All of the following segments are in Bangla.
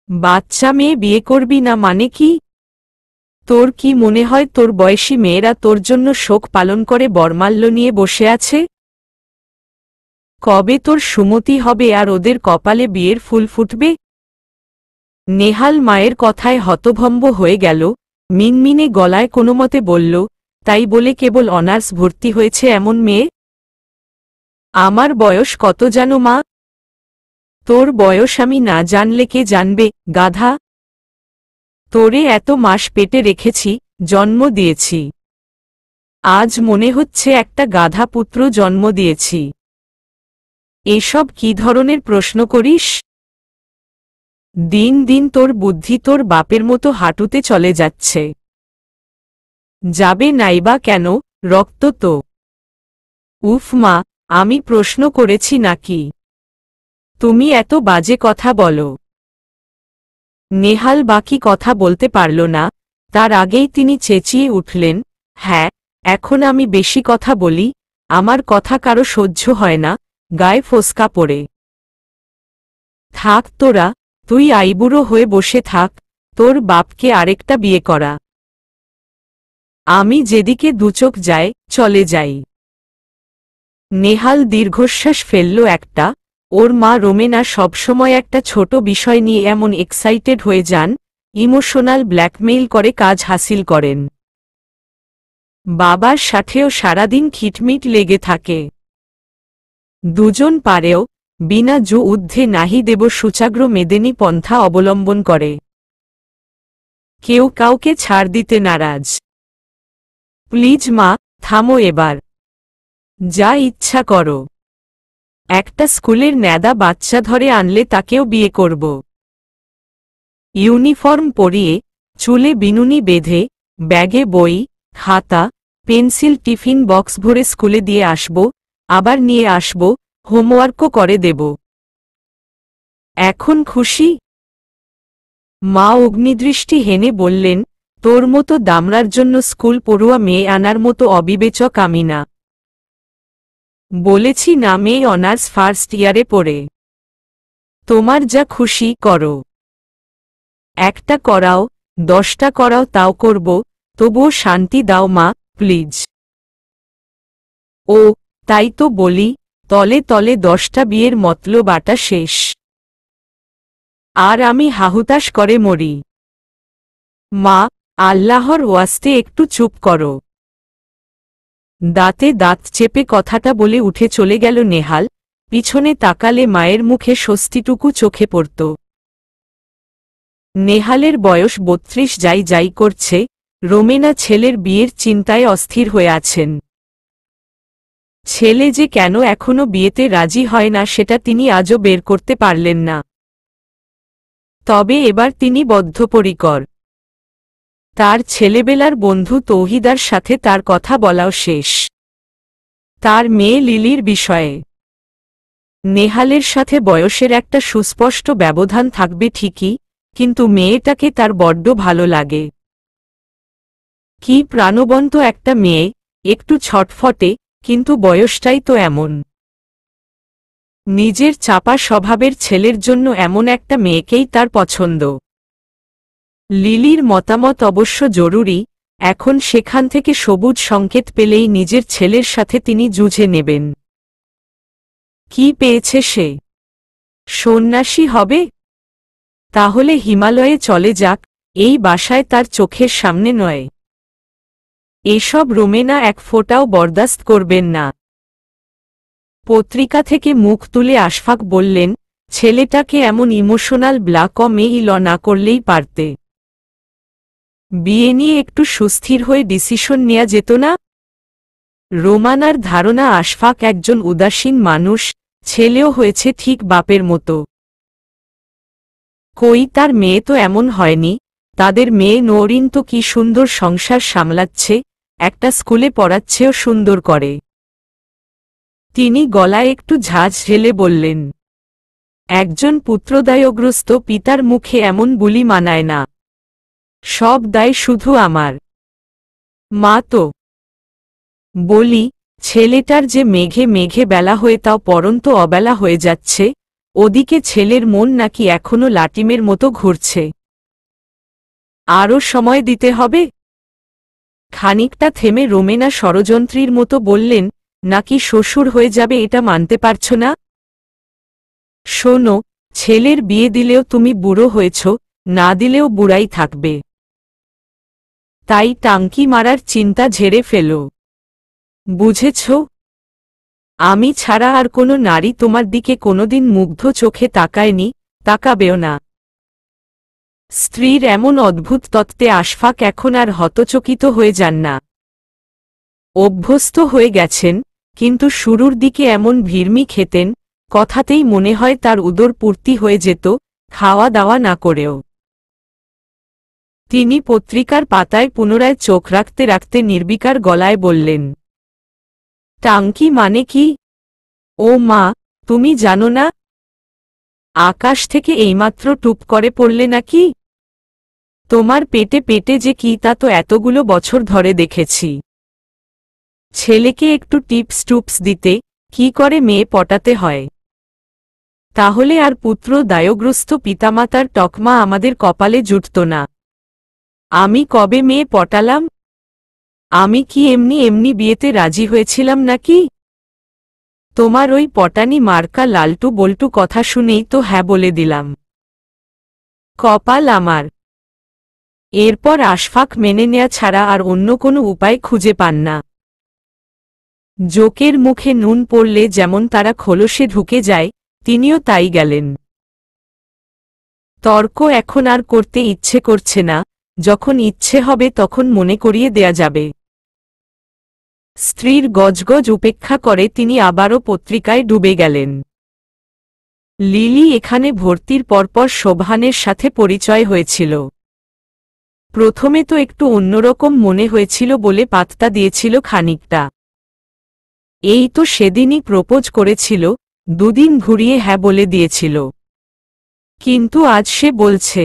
বাচ্চা মেয়ে বিয়ে করবি না মানে কি? তোর কি মনে হয় তোর বয়সী মেয়েরা তোর জন্য শোক পালন করে বরমাল্য নিয়ে বসে আছে? কবে তোর সুমতি হবে আর ওদের কপালে বিয়ের ফুল ফুটবে? নেহাল মায়ের কথায় হতভম্ব হয়ে গেল, মিনমিনে গলায় কোনোমতে বলল, তাই বলে কেবল অনার্স ভর্তি হয়েছে এমন মেয়ে? আমার বয়স কত জানো মা? তোর বয়স আমি না জানলে কে জানবে, গাধা? তোরে এত মাস পেটে রেখেছি, জন্ম দিয়েছি। আজ মনে হচ্ছে একটা গাধা পুত্র জন্ম দিয়েছি। এসব কি ধরনের প্রশ্ন করিস? দিন দিন তোর বুদ্ধি তোর বাপের মতো হাঁটুতে চলে যাচ্ছে। যাবে নাইবা কেন, রক্ত তো। উফ মা, আমি প্রশ্ন করেছি নাকি? তুমি এত বাজে কথা বলো। নেহাল বাকি কথা বলতে পারল না, তার আগেই তিনি চেঁচিয়ে উঠলেন, হ্যাঁ, এখন আমি বেশি কথা বলি, আমার কথা কারো সহ্য হয় না, গায়ে ফোসকা পড়ে। থাক তোরা, তুই আইবুড়ো হয়ে বসে থাক, তোর বাপকে আরেকটা বিয়ে করা। আমি যেদিকে দুচোখ যায়, চলে যাই। নেহাল দীর্ঘশ্বাস ফেলল একটা। ওর মা রোমেনা সবসময় একটা ছোট বিষয় নিয়ে এমন এক্সাইটেড হয়ে যান, ইমোশনাল ব্ল্যাকমেইল করে কাজ হাসিল করেন। বাবার সাথেও সারাদিন খিটমিট লেগে থাকে। দুজন পারেও বিনা ঊর্ধ্বে নাহি দেব সুচাগ্র মেদেনী পন্থা অবলম্বন করে। কেউ কাউকে ছাড় দিতে নারাজ। প্লিজ মা, থামো এবার। যা ইচ্ছা করো। একটা স্কুলের ন্যাদা বাচ্চা ধরে আনলে তাকেও বিয়ে করব। ইউনিফর্ম পরিয়ে, চুলে বিনুনি বেঁধে, ব্যাগে বই, খাতা, পেন্সিল টিফিন বক্স ভরে স্কুলে দিয়ে আসব, আবার নিয়ে আসব, হোমওয়ার্কও করে দেব। এখন খুশি? মা অগ্নিদৃষ্টি হেনে বললেন, তোর মতো দামড়ার জন্য স্কুল পড়ুয়া মেয়ে আনার মতো অবিবেচক আমি না। বলেছি না মেয়ে অনার্স ফার্স্ট ইয়ারে পড়ে। তোমার যা খুশি করো। একটা করাও, 10টা করাও তাও করব, তবুও শান্তি দাও মা, প্লিজ। ও, তাই তো বলি, তলে তলে 10টা বিয়ের মতলব আটা শেষ। আর আমি হাহুতাশ করে মরি। মা, আল্লাহর ওয়াস্তে একটু চুপ করো। দাঁতে দাঁত চেপে কথাটা বলে উঠে চলে গেল নেহাল, পিছনে তাকালে মায়ের মুখে স্বস্তিটুকু চোখে পড়ত। নেহালের বয়স 32 যাই যাই করছে, রোমেনা ছেলের বিয়ের চিন্তায় অস্থির হয়ে আছেন। ছেলে যে কেন এখনো বিয়েতে রাজি হয় না সেটা তিনি আজও বের করতে পারলেন না। তবে এবার তিনি বদ্ধপরিকর। তার ছেলেবেলার বন্ধু তৌহিদার সাথে তার কথা বলাও শেষ। তার মেয়ে লিলির বিষয়ে নেহালের সাথে বয়সের একটা সুস্পষ্ট ব্যবধান থাকবে ঠিকই, কিন্তু মেয়েটাকে তার বড্ড ভালো লাগে। কি প্রাণবন্ত একটা মেয়ে, একটু ছটফটে, কিন্তু বয়সটাই তো এমন। নিজের চাপা স্বভাবের ছেলের জন্য এমন একটা মেয়েকেই তার পছন্দ। লিলির মতামত অবশ্য জরুরি, এখন সেখান থেকে সবুজ সংকেত পেলেই নিজের ছেলের সাথে তিনি যুঝে নেবেন। কি পেয়েছে সে? সন্ন্যাসী হবে? তাহলে হিমালয়ে চলে যাক, এই বাসায় তার চোখের সামনে নয়। এসব রোমেনা এক ফোঁটাও বরদাস্ত করবেন না। পত্রিকা থেকে মুখ তুলে আশফাক বললেন, ছেলেটাকে এমন ইমোশনাল ব্ল্যাকমেইল না করলেই পারতে। বিয়ে নিয়ে একটু সুস্থির হয়ে ডিসিশন নেয়া যেত না? রোমানার ধারণা আশফাক একজন উদাসীন মানুষ, ছেলেও হয়েছে ঠিক বাপের মতো। কই তার মেয়ে তো এমন হয়নি, তাদের মেয়ে নওরিন তো কি সুন্দর সংসার সামলাচ্ছে, একটা স্কুলে পড়াচ্ছেও সুন্দর করে। তিনি গলায় একটু ঝাঁঝ ঢেলে বললেন, একজন পুত্রদায়গ্রস্ত পিতার মুখে এমন বুলি মানায় না। সব দায় শুধু আমার। মা তো বলি, ছেলেটার যে মেঘে মেঘে বেলা হয়ে তাও পরন্ত অবেলা হয়ে যাচ্ছে, ওদিকে ছেলের মন নাকি এখনো লাটিমের মতো ঘুরছে। আরও সময় দিতে হবে? খানিকটা থেমে রোমেনা ষড়যন্ত্রীর মতো বললেন, নাকি শ্বশুর হয়ে যাবে এটা মানতে পারছ না? শোনো, ছেলের বিয়ে দিলেও তুমি বুড়ো হয়েছ, না দিলেও বুড়াই থাকবে। তাই টাঙ্কি মারার চিন্তা ঝেড়ে ফেলো। বুঝেছ? আমি ছাড়া আর কোনো নারী তোমার দিকে কোনোদিন মুগ্ধ চোখে তাকায়নি, তাকাবেও না। স্ত্রীর এমন অদ্ভুত তত্ত্বে আশফাক এখন আর হতচকিত হয়ে যান না। অভ্যস্ত হয়ে গেছেন, কিন্তু শুরুর দিকে এমন ভিড়মি খেতেন, কথাতেই মনে হয় তার উদর পূর্তি হয়ে যেত, খাওয়া দাওয়া না করেও। তিনি পত্রিকার পাতায় পুনরায় চোখ রাখতে রাখতে নির্বিকার গলায় বললেন, টাঙ্কি মানে কি? ও মা, তুমি জানো না? আকাশ থেকে এইমাত্র টুপ করে পড়লে নাকি? তোমার পেটে পেটে যে কি তা তো এতগুলো বছর ধরে দেখেছি। ছেলেকে একটু টিপস টুপস দিতে, কি করে মেয়ে পটাতে হয়। তাহলে আর পুত্র দায়গ্রস্ত পিতামাতার তকমা আমাদের কপালে জুটত না। আমি কবে মেয়ে পটালাম? আমি কি এমনি এমনি বিয়েতে রাজি হয়েছিলাম নাকি? তোমার ওই পটানি মার্কা লালটু বল্টু কথা শুনেই তো হ্যাঁ বলে দিলাম। কপাল আমার। এরপর আশফাক মেনে নেয়া ছাড়া আর অন্য কোনো উপায় খুঁজে পান না। জোকের মুখে নুন পড়লে যেমন তারা খোলসে ঢুকে যায়, তিনিও তাই গেলেন। তর্ক এখন আর করতে ইচ্ছে করছে না, যখন ইচ্ছে হবে তখন মনে করিয়ে দেয়া যাবে। স্ত্রীর গজগজ উপেক্ষা করে তিনি আবারও পত্রিকায় ডুবে গেলেন। লিলি এখানে ভর্তির পরপর শোভানের সাথে পরিচয় হয়েছিল। প্রথমে তো একটু অন্যরকম মনে হয়েছিল বলে পাত্তা দিয়েছিল খানিকটা। এই তো সেদিনই প্রপোজ করেছিল, দুদিন ঘুরিয়ে হ্যাঁ বলে দিয়েছিল। কিন্তু আজ সে বলছে,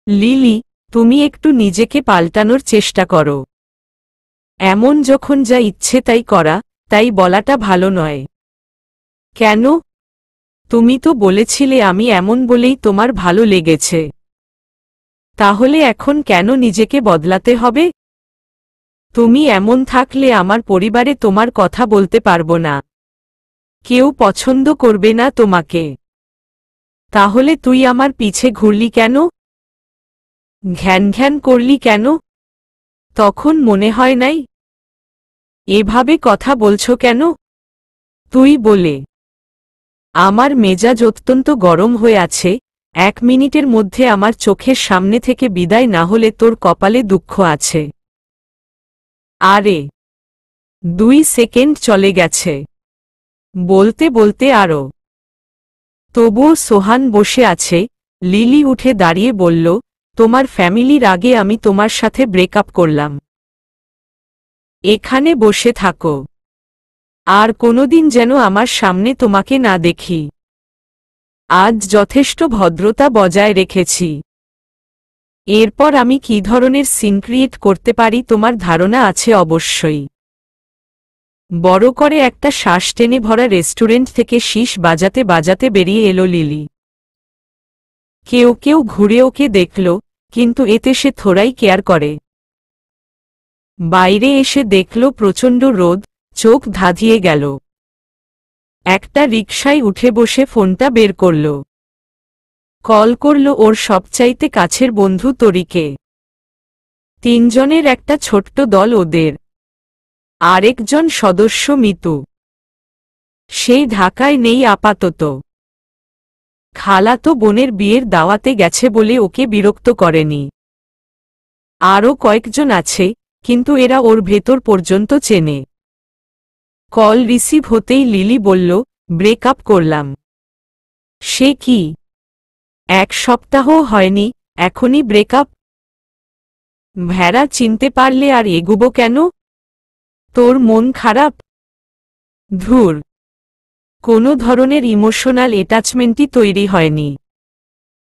লিলি, তুমি একটু নিজেকে পাল্টানোর চেষ্টা করো। এমন যখন যা ইচ্ছে তাই করা, তাই বলাটা ভালো নয়। কেন? তুমি তো বলেছিলে আমি এমন বলেই তোমার ভালো লেগেছে। তাহলে এখন কেন নিজেকে বদলাতে হবে? তুমি এমন থাকলে আমার পরিবারে তোমার কথা বলতে পারবো না। কেউ পছন্দ করবে না তোমাকে। তাহলে তুই আমার পিছে ঘুরলি কেন? ঘ্যান ঘ্যান করলি কেন? তখন মনে হয় নাই? এভাবে কথা বলছো কেন? তুই বলে। আমার মেজাজ অত্যন্ত গরম হয়ে আছে, 1 মিনিটের মধ্যে আমার চোখের সামনে থেকে বিদায় না হলে তোর কপালে দুঃখ আছে। আরে 2 সেকেন্ড চলে গেছে। বলতে বলতে আরও। তবুও সোহান বসে আছে। লিলি উঠে দাঁড়িয়ে বলল, তোমার ফ্যামিলির আগে আমি তোমার সাথে ব্রেকআপ করলাম। এখানে বসে থাকো। আর কোনোদিন যেন আমার সামনে তোমাকে না দেখি। আজ যথেষ্ট ভদ্রতা বজায় রেখেছি। এরপর আমি কী ধরনের সিন ক্রিয়েট করতে পারি তোমার ধারণা আছে অবশ্যই। বড় করে একটা শ্বাস টেনে ভরা রেস্টুরেন্ট থেকে শীষ বাজাতে বাজাতে বেরিয়ে এলো লিলি। কেউ কেউ ঘুরে ওকে দেখল, কিন্তু এতে সে থোড়াই কেয়ার করে। বাইরে এসে দেখল প্রচণ্ড রোদ, চোখ ধাঁধিয়ে গেল। একটা রিকশায় উঠে বসে ফোনটা বের করল। কল করল ওর সবচাইতে কাছের বন্ধু তরিকে। 3 জনের একটা ছোট্ট দল ওদের। আরেকজন সদস্য মিতু। সেই ঢাকায় নেই আপাতত। খালাতো বোনের বিয়ের দাওয়াতে গেছে বলে ওকে বিরক্ত করেনি। আরও কয়েকজন আছে, কিন্তু এরা ওর ভেতর পর্যন্ত চেনে। কল রিসিভ হতেই লিলি বলল, ব্রেকআপ করলাম। সে কি? 1 সপ্তাহও হয়নি, এখনই ব্রেকআপ? ভেড়া চিনতে পারলে আর এগুবো কেন? তোর মন খারাপ? ধুর, কোনো ধরনের ইমোশনাল অ্যাটাচমেন্টই তৈরি হয়নি।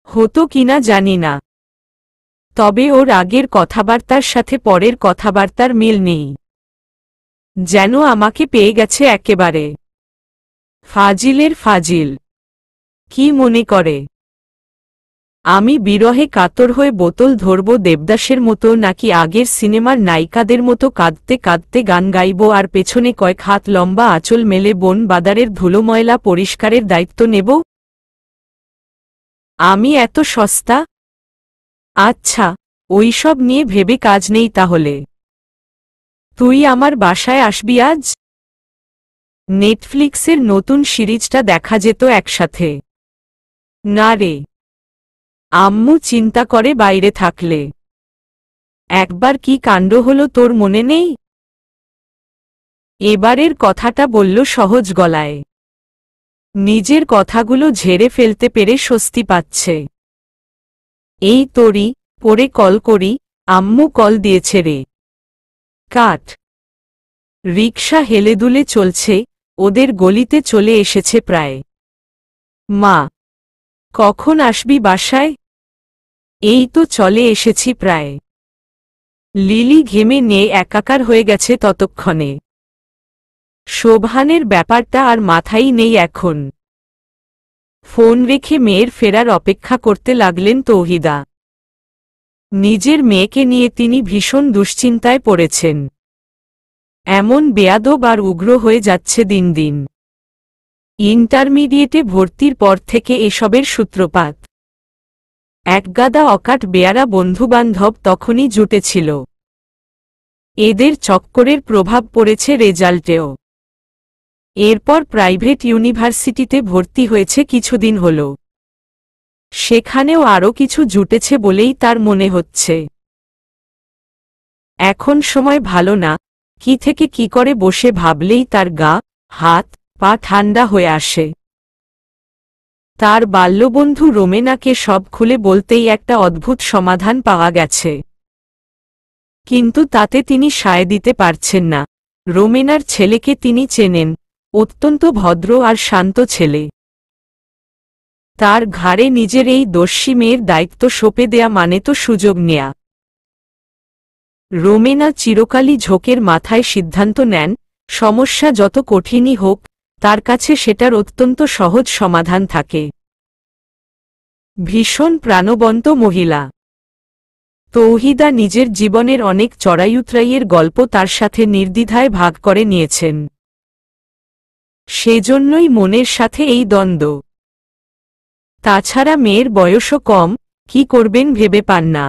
হতো কিনা জানি না। তবে ওর আগের কথাবার্তার সাথে পরের কথাবার্তার মিল নেই। যেন আমাকে পেয়ে গেছে একেবারে। ফাজিলের ফাজিল। কি মনে করে আমি বিরহে কাতর হয়ে বোতল ধরব দেবদাসের মতো, নাকি আগের সিনেমার নায়িকাদের মতো কাঁদতে কাঁদতে গান গাইব আর পেছনে কয়েক হাত লম্বা আঁচল মেলে বন বাদারের ধুলো ময়লা পরিষ্কারের দায়িত্ব নেব? আমি এত সস্তা? আচ্ছা, ওইসব নিয়ে ভেবে কাজ নেই তাহলে। তুই আমার বাসায় আসবি আজ? নেটফ্লিক্সের নতুন সিরিজটা দেখা যেত একসাথে। না রে, আম্মু চিন্তা করে বাইরে থাকলে। একবার কি কাণ্ড হলো তোর মনে নেই? এবারের কথাটা বলল সহজ গলায়। নিজের কথাগুলো ঝেড়ে ফেলতে পেরে স্বস্তি পাচ্ছে। এই তোরই পরে কল করি, আম্মু কল দিয়েছে রে। কাট। রিকশা হেলেদুলে চলছে, ওদের গলিতে চলে এসেছে প্রায়। মা, কখন আসবি বাসায়? এই তো চলে এসেছি প্রায়। লিলি ঘেমে নিয়ে একাকার হয়ে গেছে ততক্ষণে। শোভানের ব্যাপারটা আর মাথায় নেই এখন। ফোন রেখে মেয়ের ফেরার অপেক্ষা করতে লাগলেন তৌহিদা। নিজের মেয়েকে নিয়ে তিনি ভীষণ দুশ্চিন্তায় পড়েছেন। এমন বেয়াদব আর উগ্র হয়ে যাচ্ছে দিন দিন। ইন্টারমিডিয়েটে ভর্তির পর থেকে এসবের সূত্রপাত। একগাদা অকাট বেয়ারা বন্ধুবান্ধব তখনই জুটেছিল। এদের চক্করের প্রভাব পড়েছে রেজাল্টেও। এরপর প্রাইভেট ইউনিভার্সিটিতে ভর্তি হয়েছে কিছুদিন হল। সেখানেও আরও কিছু জুটেছে বলেই তার মনে হচ্ছে। এখন সময় ভালো না, কি থেকে কি করে বসে ভাবলেই তার গা, হাত, পা ঠান্ডা হয়ে আসে। তার বাল্যবন্ধু রোমেনাকে সব খুলে বলতেই একটা অদ্ভুত সমাধান পাওয়া গেছে। কিন্তু তাতে তিনি সায় দিতে পারছেন না। রোমেনার ছেলেকে তিনি চেনেন, অত্যন্ত ভদ্র আর শান্ত ছেলে। তার ঘাড়ে নিজের এই দস্যি মেয়ের দায়িত্ব সঁপে দেয়া মানে তো সুযোগ নেয়া। রোমেনা চিরকালই ঝোঁকের মাথায় সিদ্ধান্ত নেন, সমস্যা যত কঠিনই হোক, তার কাছে সেটার অত্যন্ত সহজ সমাধান থাকে। ভীষণ প্রাণবন্ত মহিলা। তৌহিদা নিজের জীবনের অনেক চড়াইউতরাইয়ের গল্প তার সাথে নির্দ্বিধায় ভাগ করে নিয়েছেন। সেজন্যই মনের সাথে এই দ্বন্দ্ব। তাছাড়া মেয়ের বয়সও কম, কি করবেন ভেবে পান না।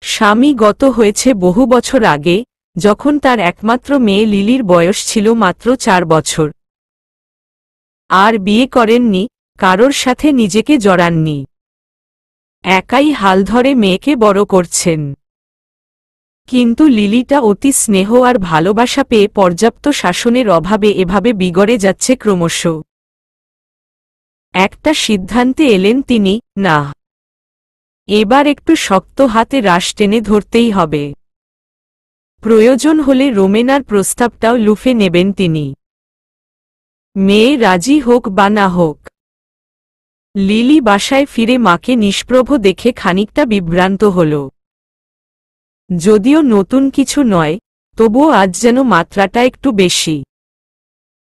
স্বামী গত হয়েছে বহু বছর আগে, যখন তার একমাত্র মেয়ে লিলির বয়স ছিল মাত্র 4 বছর। আর বিয়ে করেননি, কারোর সাথে নিজেকে জড়াননি। একাই হাল ধরে মেয়েকে বড় করছেন। কিন্তু লিলিটা অতি স্নেহ আর ভালোবাসা পেয়ে পর্যাপ্ত শাসনের অভাবে এভাবে বিগড়ে যাচ্ছে ক্রমশ। একটা সিদ্ধান্তে এলেন তিনি, না, এবার একটু শক্ত হাতে রাশ টেনে ধরতেই হবে। প্রয়োজন হলে রোমেনার প্রস্তাবটাও লুফে নেবেন তিনি। মেয়ে রাজি হোক বা না হোক। লিলি বাসায় ফিরে মাকে নিষ্প্রভ দেখে খানিকটা বিভ্রান্ত হল। যদিও নতুন কিছু নয়, তবুও আজ যেন মাত্রাটা একটু বেশি।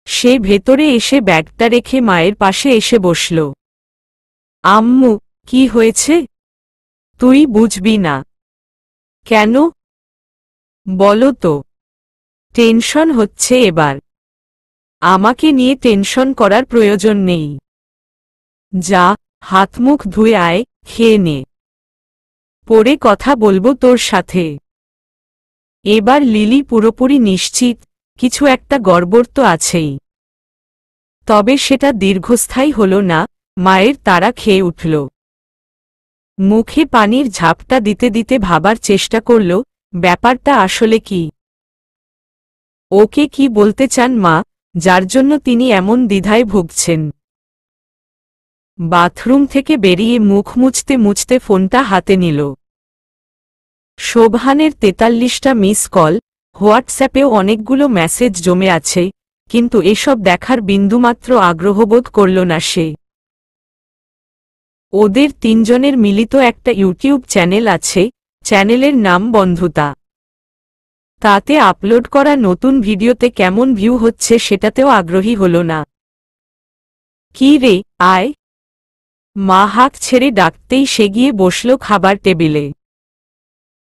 সে ভেতরে এসে ব্যাগটা রেখে মায়ের পাশে এসে বসল। আম্মু, কি হয়েছে? তুই বুঝবি না। কেন? বলো তো। টেনশন হচ্ছে এবার। আমাকে নিয়ে টেনশন করার প্রয়োজন নেই। যা, হাত মুখ ধুয়ে আয়, খেয়ে নে। পরে কথা বলবো তোর সাথে। এবার লিলি পুরোপুরি নিশ্চিত, কিছু একটা গড়বড় তো আছেই। তবে সেটা দীর্ঘস্থায়ী হল না। মায়ের তাড়া খেয়ে উঠল। মুখে পানির ঝাপটা দিতে দিতে ভাবার চেষ্টা করল, ব্যাপারটা আসলে কি। ওকে কি বলতে চান মা, যার জন্য তিনি এমন দ্বিধায় ভুগছেন? বাথরুম থেকে বেরিয়ে মুখ মুছতে মুছতে ফোনটা হাতে নিল। শোভানের 43টা মিস কল, হোয়াটসঅ্যাপেও অনেকগুলো মেসেজ জমে আছে, কিন্তু এসব দেখার বিন্দুমাত্র আগ্রহবোধ করল না সে। ওদের তিনজনের মিলিত একটা ইউটিউব চ্যানেল আছে, চ্যানেলের নাম বন্ধুতা। তাতে আপলোড করা নতুন ভিডিওতে কেমন ভিউ হচ্ছে সেটাতেও আগ্রহী হল না। কি রে, আয়। মা হাঁক ছেড়ে ডাকতেই সে গিয়ে বসল খাবার টেবিলে।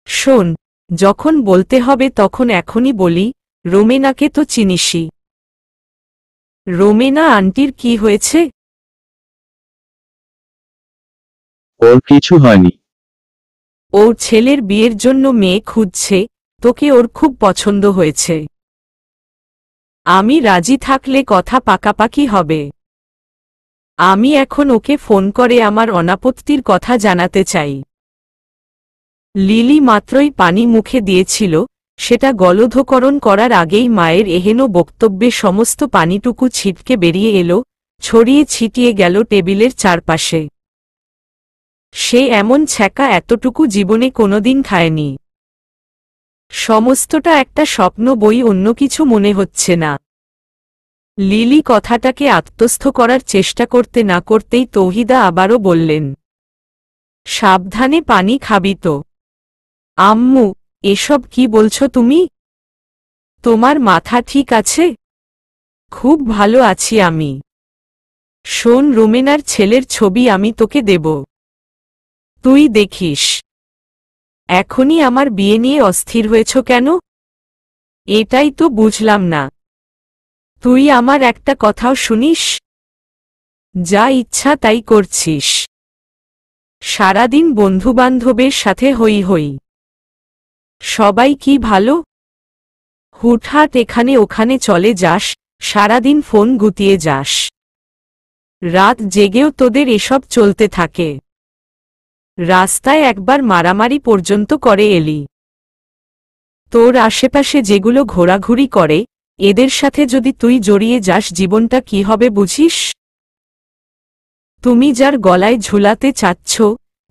শোন, যখন বলতে হবে তখন এখনই বলি, রোমেনাকে তো চিনিসই। রোমেনা আন্টির কি হয়েছে? ওর কিছু হয়নি। ওর ছেলের বিয়ের জন্য মেয়ে খুঁজছে, তোকে ওর খুব পছন্দ হয়েছে। আমি রাজি থাকলে কথা পাকাপাকি হবে। আমি এখন ওকে ফোন করে আমার অনাপত্তির কথা জানাতে চাই। লিলি মাত্রই পানি মুখে দিয়েছিল, সেটা গলধকরণ করার আগেই মায়ের এহেন বক্তব্যে সমস্ত পানিটুকু ছিটকে বেরিয়ে এলো, ছড়িয়ে ছিটিয়ে গেল টেবিলের চারপাশে। সে এমন ছ্যাঁকা এতটুকু জীবনে কোনোদিন খায়নি। সমস্তটা একটা স্বপ্ন, বই অন্য কিছু মনে হচ্ছে না। লিলি কথাটাকে আত্মস্থ করার চেষ্টা করতে না করতেই তৌহিদা আবারও বললেন, সাবধানে পানি খাবি তো। আম্মু, এসব কি বলছো তুমি? তোমার মাথা ঠিক আছে? খুব ভালো আছি আমি। শোন, রোমেনার ছেলের ছবি আমি তোকে দেব, তুই দেখিস। এখনই আমার বিয়ে নিয়ে অস্থির হয়েছ কেন? এটাই তো বুঝলাম না। তুই আমার একটা কথাও শুনিস? যা ইচ্ছা তাই করছিস। সারাদিন বন্ধুবান্ধবের সাথে হই হই। সবাই কি ভালো? হুটহাট এখানে ওখানে চলে যাস, সারাদিন ফোন গুতিয়ে যাস। রাত জেগেও তোদের এসব চলতে থাকে। রাস্তায় একবার মারামারি পর্যন্ত করে এলি। তোর আশেপাশে যেগুলো ঘোরাঘুরি করে, এদের সাথে যদি তুই জড়িয়ে যাস জীবনটা কি হবে বুঝিস? তুমি যার গলায় ঝুলাতে চাচ্ছ,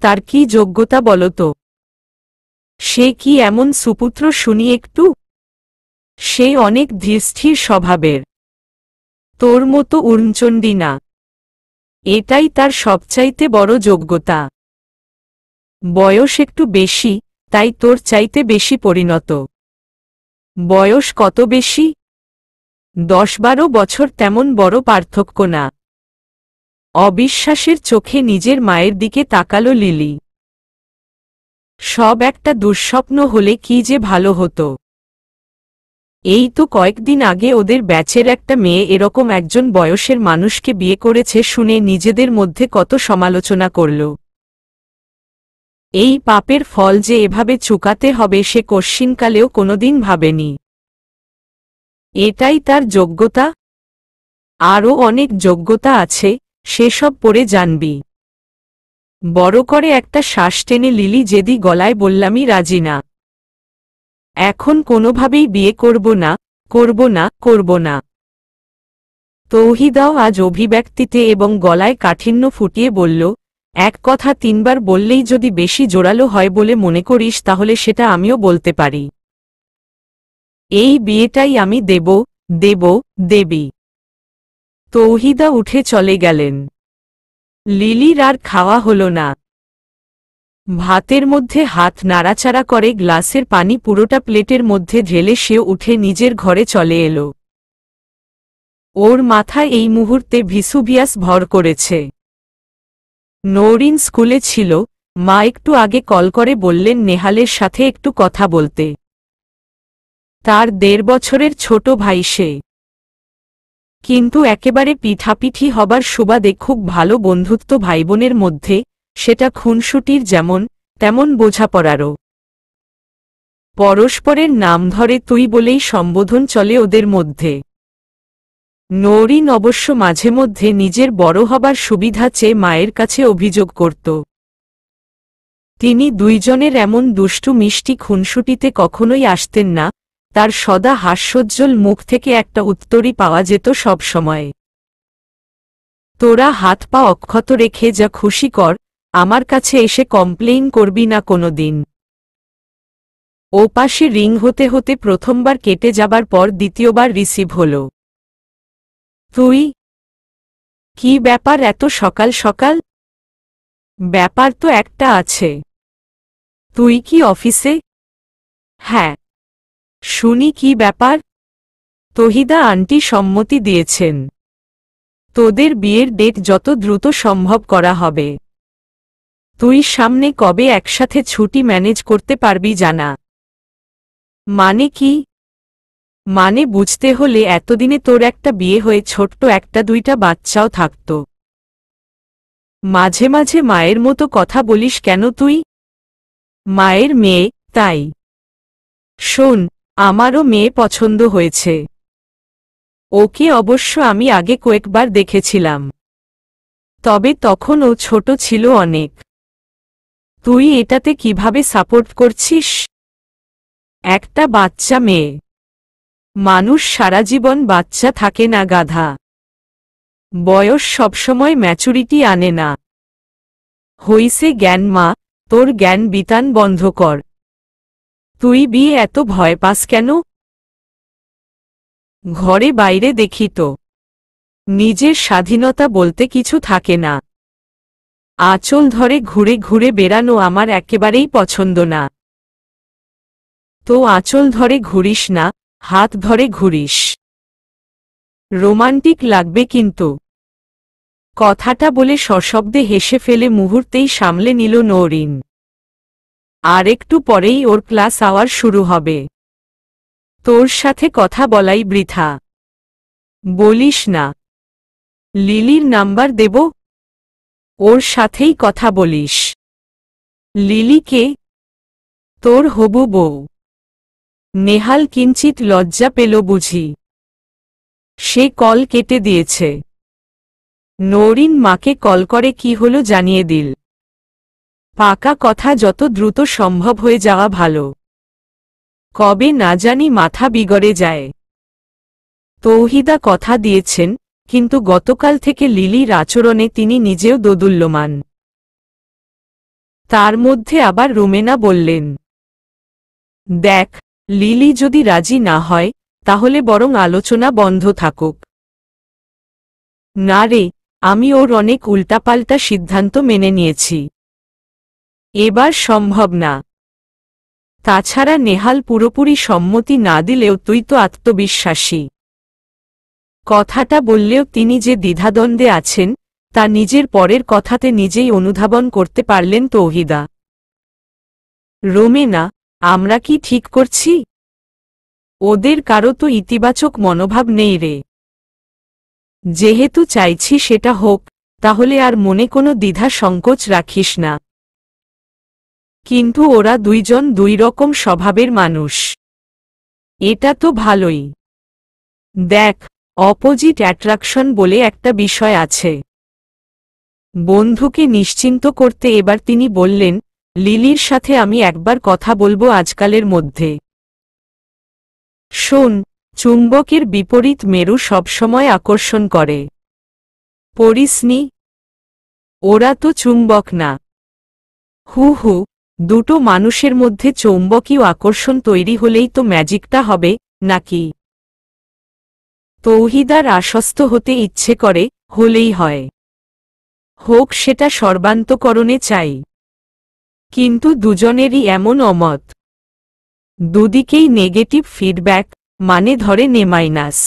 তার কি যোগ্যতা বলো তো? সে কি এমন সুপুত্র শুনি একটু? সে অনেক ধীরস্থির স্বভাবের, তোর মতো উড়নচণ্ডী না। এটাই তার সবচাইতে বড় যোগ্যতা। বয়স একটু বেশি, তাই তোর চাইতে বেশি পরিণত। বয়স কত বেশি? 10-12 বছর, তেমন বড় পার্থক্য না। অবিশ্বাসের চোখে নিজের মায়ের দিকে তাকালো লিলি। সব একটা দুঃস্বপ্ন হলে কি যে ভালো হতো। এই তো কয়েকদিন আগে ওদের ব্যাচের একটা মেয়ে এরকম একজন বয়সের মানুষকে বিয়ে করেছে শুনে নিজেদের মধ্যে কত সমালোচনা করল। এই পাপের ফল যে এভাবে চুকাতে হবে সে কশ্চিনকালেও কোনোদিন ভাবেনি। এটাই তার যোগ্যতা? আরও অনেক যোগ্যতা আছে, সেসব পড়ে জানবি। বড় করে একটা শ্বাস টেনে লিলি জেদি গলায় বললামই রাজি না। এখন কোনোভাবেই বিয়ে করব না, করব না, করব না। তৌহিদাও আজ অভিব্যক্তিতে এবং গলায় কাঠিন্য ফুটিয়ে বলল, এক কথা 3 বার বললেই যদি বেশি জোরালো হয় বলে মনে করিস তাহলে সেটা আমিও বলতে পারি। এই বিয়েটাই আমি দেব, দেব, দেবী। তৌহিদা উঠে চলে গেলেন। লিলির আর খাওয়া হলো না। ভাতের মধ্যে হাত নাড়াচাড়া করে গ্লাসের পানি পুরোটা প্লেটের মধ্যে ঢেলে সেও উঠে নিজের ঘরে চলে এলো। ওর মাথায় এই মুহূর্তে ভিসুভিয়াস ভর করেছে। নৌরিন স্কুলে ছিল, মা একটু আগে কল করে বললেন নেহালের সাথে একটু কথা বলতে। তার 1.5 বছরের ছোট ভাই সে। কিন্তু একেবারে পিঠাপিঠি হবার সুবাদে খুব ভালো বন্ধুত্ব ভাইবোনের মধ্যে, সেটা খুনসুটির যেমন, তেমন বোঝাপড়ারও। পরস্পরের নাম ধরে তুই বলেই সম্বোধন চলে ওদের মধ্যে। নৌরিন অবশ্য মাঝে মধ্যে নিজের বড় হবার সুবিধা চেয়ে মায়ের কাছে অভিযোগ করত। তিনি দুইজনের এমন দুষ্টু মিষ্টি খুনসুটিতে কখনোই আসতেন না, তার সদা হাস্যোজ্জ্বল মুখ থেকে একটা উত্তরই পাওয়া যেত সব সময়। তোরা হাত পা অক্ষত রেখে যা খুশি কর, আমার কাছে এসে কমপ্লেইন করবি না কোনোদিন। ও পাশে রিং হতে হতে প্রথমবার কেটে যাবার পর দ্বিতীয়বার রিসিভ হল। তুই? কি ব্যাপার এত সকাল সকাল? ব্যাপার তো একটা আছে। তুই কি অফিসে? হ্যাঁ। শুনি কি ব্যাপার? তহিদা আন্টি সম্মতি দিয়েছেন। তোদের বিয়ের ডেট যত দ্রুত সম্ভব করা হবে। তুই সামনে কবে একসাথে ছুটি ম্যানেজ করতে পারবি জানা? মানে কি? মানে বুঝতে হলে এতদিনে তোর একটা বিয়ে হয়ে ছোট্ট একটা দুইটা বাচ্চাও থাকত। মাঝে মাঝে মায়ের মতো কথা বলিস কেন তুই? মায়ের মেয়ে, তাই? শোন, আমারও মেয়ে পছন্দ হয়েছে। ওকে অবশ্য আমি আগে কয়েকবার দেখেছিলাম, তবে তখন ও ছোট ছিল অনেক। তুই এটাতে কিভাবে সাপোর্ট করছিস? একটা বাচ্চা মেয়ে। মানুষ সারা জীবন বাচ্চা থাকে না গাধা। বয়স সবসময় ম্যাচুরিটি আনে না। হইছে জ্ঞান মা, তোর জ্ঞান বিতান বন্ধ কর। তুই বিয়ে এত ভয় পাস কেন? ঘরে বাইরে দেখি তো নিজের স্বাধীনতা বলতে কিছু থাকে না। আঁচল ধরে ঘুরে ঘুরে বেড়ানো আমার একেবারেই পছন্দ না। তো আঁচল ধরে ঘুরিস না, হাত ধরে ঘুরিস। রোমান্টিক লাগবে কিন্তু। কথাটা বলে সশব্দে হেসে ফেলে মুহূর্তেই সামলে নিল নওরিন। আর একটু পরেই ওর ক্লাস আওয়ার শুরু হবে। তোর সাথে কথা বলাই বৃথা। বলিস না। লিলির নাম্বার দেব? ওর সাথেই কথা বলিস। লিলিকে? তোর হবু বউ। নেহাল কিঞ্চিত লজ্জা পেল বুঝি। সে কল কেটে দিয়েছে। নওরিন মাকে কল করে কি হলো জানিয়ে দিল। পাকা কথা যত দ্রুত সম্ভব হয়ে যাওয়া ভালো। কবে না জানি মাথা বিগড়ে যায়। তৌহিদা কথা দিয়েছেন, কিন্তু গতকাল থেকে লিলির আচরণে তিনি নিজেও দোদুল্যমান। তার মধ্যে আবার রুমেনা বললেন, দেখ, লিলি যদি রাজি না হয় তাহলে বরং আলোচনা বন্ধ থাকুক। না রে, আমি ওর অনেক উল্টাপাল্টা সিদ্ধান্ত মেনে নিয়েছি। এবার সম্ভব না। তাছাড়া নেহাল পুরোপুরি সম্মতি না দিলেও তুই তো আত্মবিশ্বাসী। কথাটা বললেও তিনি যে দ্বিধাদ্বন্দ্বে আছেন তা নিজের পরের কথাতে নিজেই অনুধাবন করতে পারলেন তৌহিদা। রোমেনা, আমরা কি ঠিক করছি? ওদের কারো তো ইতিবাচক মনোভাব নেই রে। যেহেতু চাইছি সেটা হোক, তাহলে আর মনে কোনো দ্বিধা সংকোচ রাখিস না। কিন্তু ওরা দুইজন দুই রকম স্বভাবের মানুষ। এটা তো ভালোই। দেখ, অপোজিট অ্যাট্রাকশন বলে একটা বিষয় আছে। বন্ধুকে নিশ্চিন্ত করতে এবার তিনি বললেন, লিলির সাথে আমি একবার কথা বলবো আজকালের মধ্যে। শোন, চুম্বকের বিপরীত মেরু সবসময় আকর্ষণ করে। পড়িসনি? ওরা তো চুম্বক না। হু, দুটো মানুষের মধ্যে চৌম্বকীয় আকর্ষণ তৈরি হলেই তো ম্যাজিকটা হবে, নাকি? তৌহিদার আশ্বস্ত হতে ইচ্ছে করে, হলেই হয়। হোক সেটা সর্বান্তকরণে চাই। কিন্তু দুজনেরই এমন অমত। দুদিকেই নেগেটিভ ফিডব্যাক, মানে ধরে নে মাইনাস।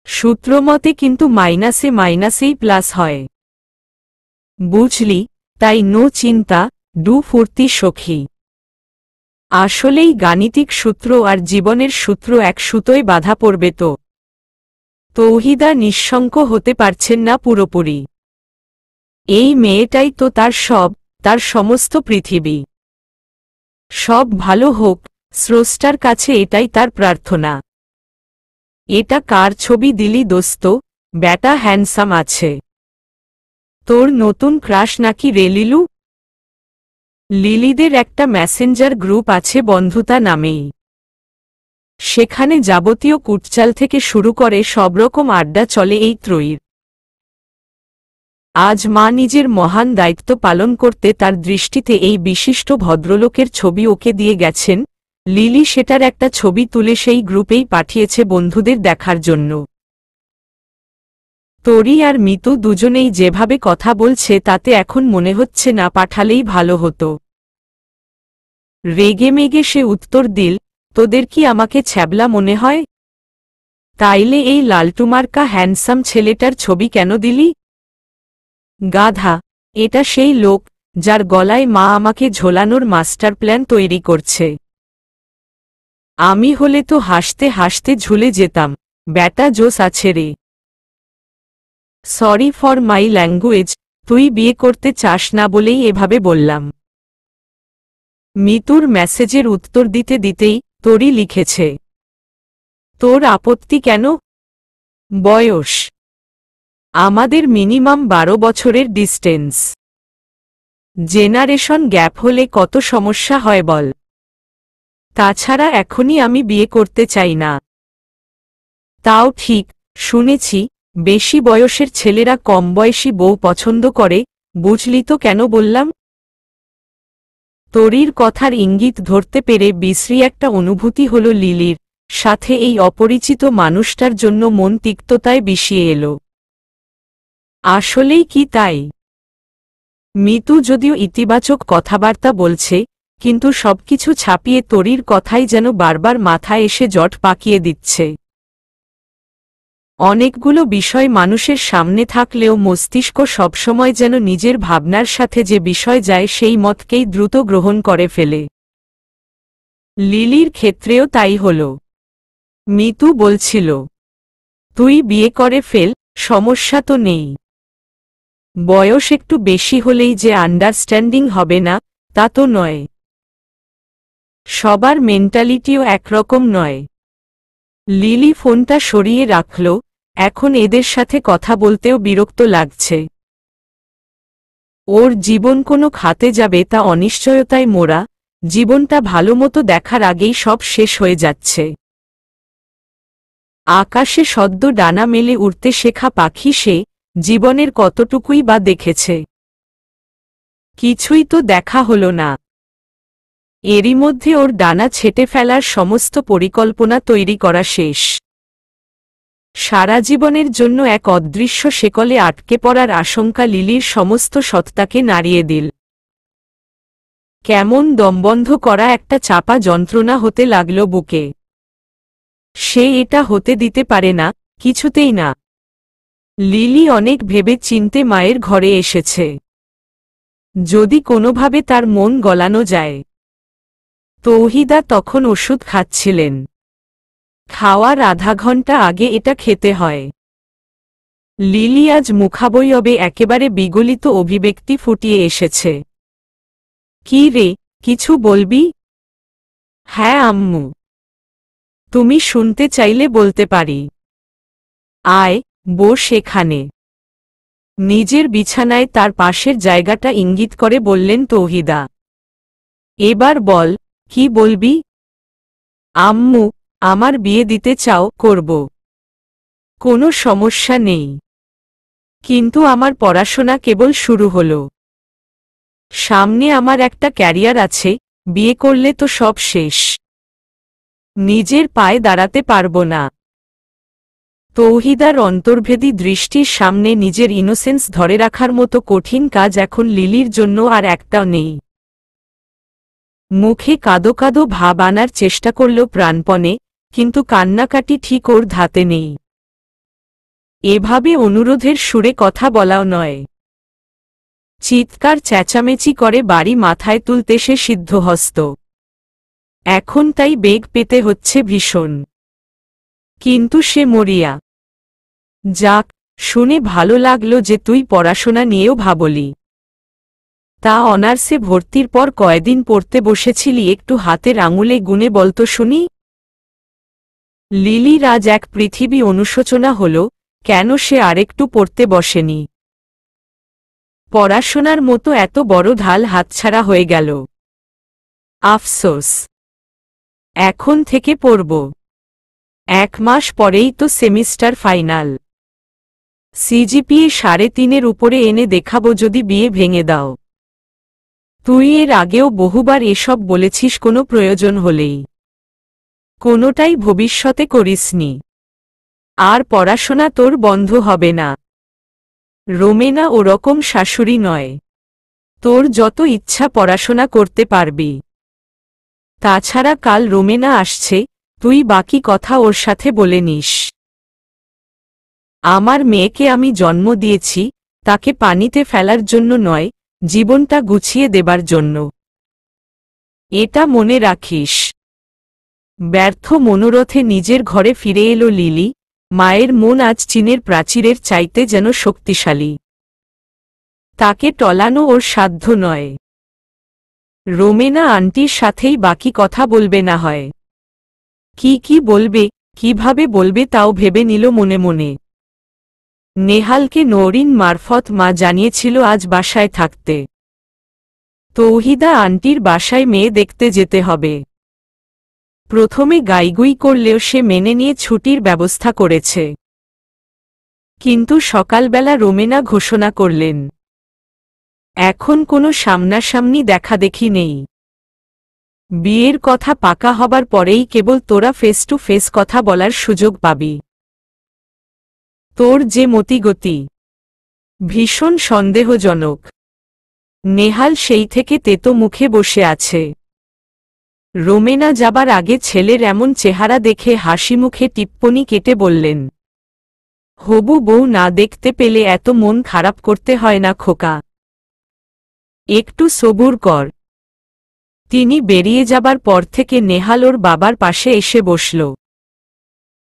সূত্রমতে কিন্তু মাইনাসে মাইনাসেই প্লাস হয়। বুঝলি, তাই নো চিন্তা, ডু ফুর্তি সখী। আসলেই গাণিতিক সূত্র আর জীবনের সূত্র এক সুতোয় বাধা পড়বে তো। তৌহিদা নিঃশঙ্ক হতে পারছেন না পুরোপুরি। এই মেয়েটাই তো তার সমস্ত পৃথিবী। সব ভালো হোক, স্রষ্টার কাছে এটাই তার প্রার্থনা। এটা কার ছবি দিলি দোস্ত? ব্যাটা হ্যান্ডসাম আছে। তোর নতুন ক্রাশ নাকি রে লিলু? লিলিদের একটা মেসেঞ্জার গ্রুপ আছে বন্ধুতা নামেই। সেখানে যাবতীয় কুটচাল থেকে শুরু করে সবরকম আড্ডা চলে এই ত্রয়ীর। আজ মা নিজের মহান দায়িত্ব পালন করতে তার দৃষ্টিতে এই বিশিষ্ট ভদ্রলোকের ছবি ওকে দিয়ে গেছেন। লিলি সেটার একটা ছবি তুলে সেই গ্রুপেই পাঠিয়েছে বন্ধুদের দেখার জন্য। তরি আর মিতু দুজনেই যেভাবে কথা বলছে তাতে এখন মনে হচ্ছে না পাঠালেই ভালো হতো। রেগে মেগে সে উত্তর দিল, তোদের কি আমাকে ছ্যাবলা মনে হয়? তাইলে এই লালটুমার্কা হ্যান্ডসাম ছেলেটার ছবি কেন দিলি? গাধা, এটা সেই লোক যার গলায় মা আমাকে ঝোলানোর মাস্টার প্ল্যান তৈরি করছে। আমি হলে তো হাসতে হাসতে ঝুলে যেতাম। ব্যাটা জোস আছে রে। সরি ফর মাই ল্যাঙ্গুয়েজ, তুই বিয়ে করতে চাস না বলেই এভাবে বললাম। মিতুর মেসেজের উত্তর দিতে দিতেই তোরই লিখেছে, তোর আপত্তি কেন? বয়স আমাদের মিনিমাম 12 বছরের ডিস্টেন্স। জেনারেশন গ্যাপ হলে কত সমস্যা হয় বল। তাছাড়া এখনই আমি বিয়ে করতে চাই না। তাও ঠিক, শুনেছি বেশি বয়সের ছেলেরা কম বয়সী বউ পছন্দ করে। বুঝলি তো কেন বললাম? তোরির কথার ইঙ্গিত ধরতে পেরে বিশ্রী একটা অনুভূতি হল লিলির সাথে এই অপরিচিত মানুষটার জন্য মন তিক্ততায় বিষিয়ে এলো। আসলেই কি তাই? মিতু যদিও ইতিবাচক কথাবার্তা বলছে, কিন্তু সবকিছু ছাপিয়ে তোরির কথাই যেন বারবার মাথায় এসে জট পাকিয়ে দিচ্ছে। অনেকগুলো বিষয় মানুষের সামনে থাকলেও মস্তিষ্ক সবসময় যেন নিজের ভাবনার সাথে যে বিষয় যায় সেই মতকেই দ্রুত গ্রহণ করে ফেলে। লিলির ক্ষেত্রেও তাই হল। মিতু বলছিল, তুই বিয়ে করে ফেল, সমস্যা তো নেই। বয়স একটু বেশি হলেই যে আন্ডারস্ট্যান্ডিং হবে না তা তো নয়। সবার মেন্টালিটিও একরকম নয়। লিলি ফোনটা সরিয়ে রাখল, এখন এদের সাথে কথা বলতেও বিরক্ত লাগছে। ওর জীবন কোনো খাতে যাবে তা অনিশ্চয়তায় মোড়া, জীবনটা ভালোমতো দেখার আগেই সব শেষ হয়ে যাচ্ছে। আকাশে সদ্য ডানা মেলে উড়তে শেখা পাখি সে জীবনের কতটুকুই বা দেখেছে? কিছুই তো দেখা হলো না। এরই মধ্যে ওর ডানা ছেঁটে ফেলার সমস্ত পরিকল্পনা তৈরি করা শেষ। সারা জীবনের জন্য এক অদৃশ্য শেকলে আটকে পড়ার আশঙ্কা লিলির সমস্ত সত্তাকে নাড়িয়ে দিল। কেমন দমবন্ধ করা একটা চাপা যন্ত্রণা হতে লাগল বুকে। সে এটা হতে দিতে পারে না, কিছুতেই না। লিলি অনেক ভেবে চিন্তে মায়ের ঘরে এসেছে। যদি কোনোভাবে তার মন গলানো যায়। তৌহিদা তখন ওষুধ খাচ্ছিলেন। খাওয়ার আধা ঘন্টা আগে এটা খেতে হয়। লিলি আজ মুখাবয়বে একেবারে বিগলিত অভিব্যক্তি ফুটিয়ে এসেছে। কি রে, কিছু বলবি? হ্যাঁ আম্মু, তুমি শুনতে চাইলে বলতে পারি। আয়, বস এখানে। নিজের বিছানায় তার পাশের জায়গাটা ইঙ্গিত করে বললেন তৌহিদা। এবার বল, কি বলবি? আম্মু, আমার বিয়ে দিতে চাও, করব। কোনো সমস্যা নেই। কিন্তু আমার পড়াশোনা কেবল শুরু হলো। সামনে আমার একটা ক্যারিয়ার আছে, বিয়ে করলে তো সব শেষ। নিজের পায়ে দাঁড়াতে পারব না। তৌহিদার অন্তর্ভেদী দৃষ্টির সামনে নিজের ইনোসেন্স ধরে রাখার মতো কঠিন কাজ এখন লিলির জন্য আর একটাও নেই। মুখে কাদো কাদো ভাব আনার চেষ্টা করল প্রাণপণে, কিন্তু কান্নাকাটি ঠিক ওর ধাতে নেই। এভাবে অনুরোধের সুরে কথা বলাও নয়। চিৎকার চেঁচামেচি করে বাড়ি মাথায় তুলতে সে সিদ্ধহস্ত। এখন তাই বেগ পেতে হচ্ছে ভীষণ। কিন্তু সে মরিয়া। যাক, শুনে ভালো লাগলো যে তুই পড়াশোনা নিয়েও ভাবলি। তা অনার্সে ভর্তির পর কয়দিন পড়তে বসেছিলি একটু হাতের আঙুলে গুনে বলতো শুনি। লিলির আজ এক পৃথিবী অনুশোচনা হল, কেন সে আরেকটু পড়তে বসেনি। পড়াশোনার মতো এত বড় ঢাল হাতছাড়া হয়ে গেল। আফসোস। এখন থেকে পড়ব। 1 মাস পরেই তো সেমিস্টার ফাইনাল। সিজিপিএ 3.5-এর উপরে এনে দেখাবো যদি বিয়ে ভেঙে দাও। তুই এর আগেও বহুবার এসব বলেছিস কোনো প্রয়োজন হলেই। কোনোটাই ভবিষ্যতে করিসনি। আর পড়াশোনা তোর বন্ধ হবে না। রোমেনা ওরকম শাশুড়ি নয়। তোর যত ইচ্ছা পড়াশোনা করতে পারবি। তাছাড়া কাল রোমেনা আসছে, তুই বাকি কথা ওর সাথে বলে নিস। আমার মেয়েকে আমি জন্ম দিয়েছি, তাকে পানিতে ফেলার জন্য নয়, জীবনটা গুছিয়ে দেবার জন্য। এটা মনে রাখিস। ব্যর্থ মনোরথে নিজের ঘরে ফিরে এলো লিলি। মায়ের মন আজ চীনের প্রাচীরের চাইতে যেন শক্তিশালী। তাকে টলানো ওর সাধ্য নয়। রোমেনা আন্টির সাথেই বাকি কথা বলবে না হয়। কি বলবে, কিভাবে বলবে তাও ভেবে নিল মনে মনে। নেহালকে নওরিন মারফত মা জানিয়েছিল আজ বাসায় থাকতে। তৌহিদা আন্টির বাসায় মেয়ে দেখতে যেতে হবে। প্রথমে গাইগুই করলেও সে মেনে নিয়ে ছুটির ব্যবস্থা করেছে। কিন্তু সকালবেলা রোমেনা ঘোষণা করলেন, এখন কোনো সামনাসামনি দেখাদেখি নেই। বিয়ের কথা পাকা হবার পরেই কেবল তোরা ফেস টু ফেস কথা বলার সুযোগ পাবি। তোর যে মতিগতি ভীষণ সন্দেহজনক। নেহাল সেই থেকে তেতো মুখে বসে আছে। রোমেনা যাবার আগে ছেলের এমন চেহারা দেখে হাসি মুখে টিপ্পনি কেটে বললেন, হবু বউ না দেখতে পেলে এত মন খারাপ করতে হয় না খোকা। একটু সবুর কর। তিনি বেরিয়ে যাবার পর থেকে নেহাল ওর বাবার পাশে এসে বসল।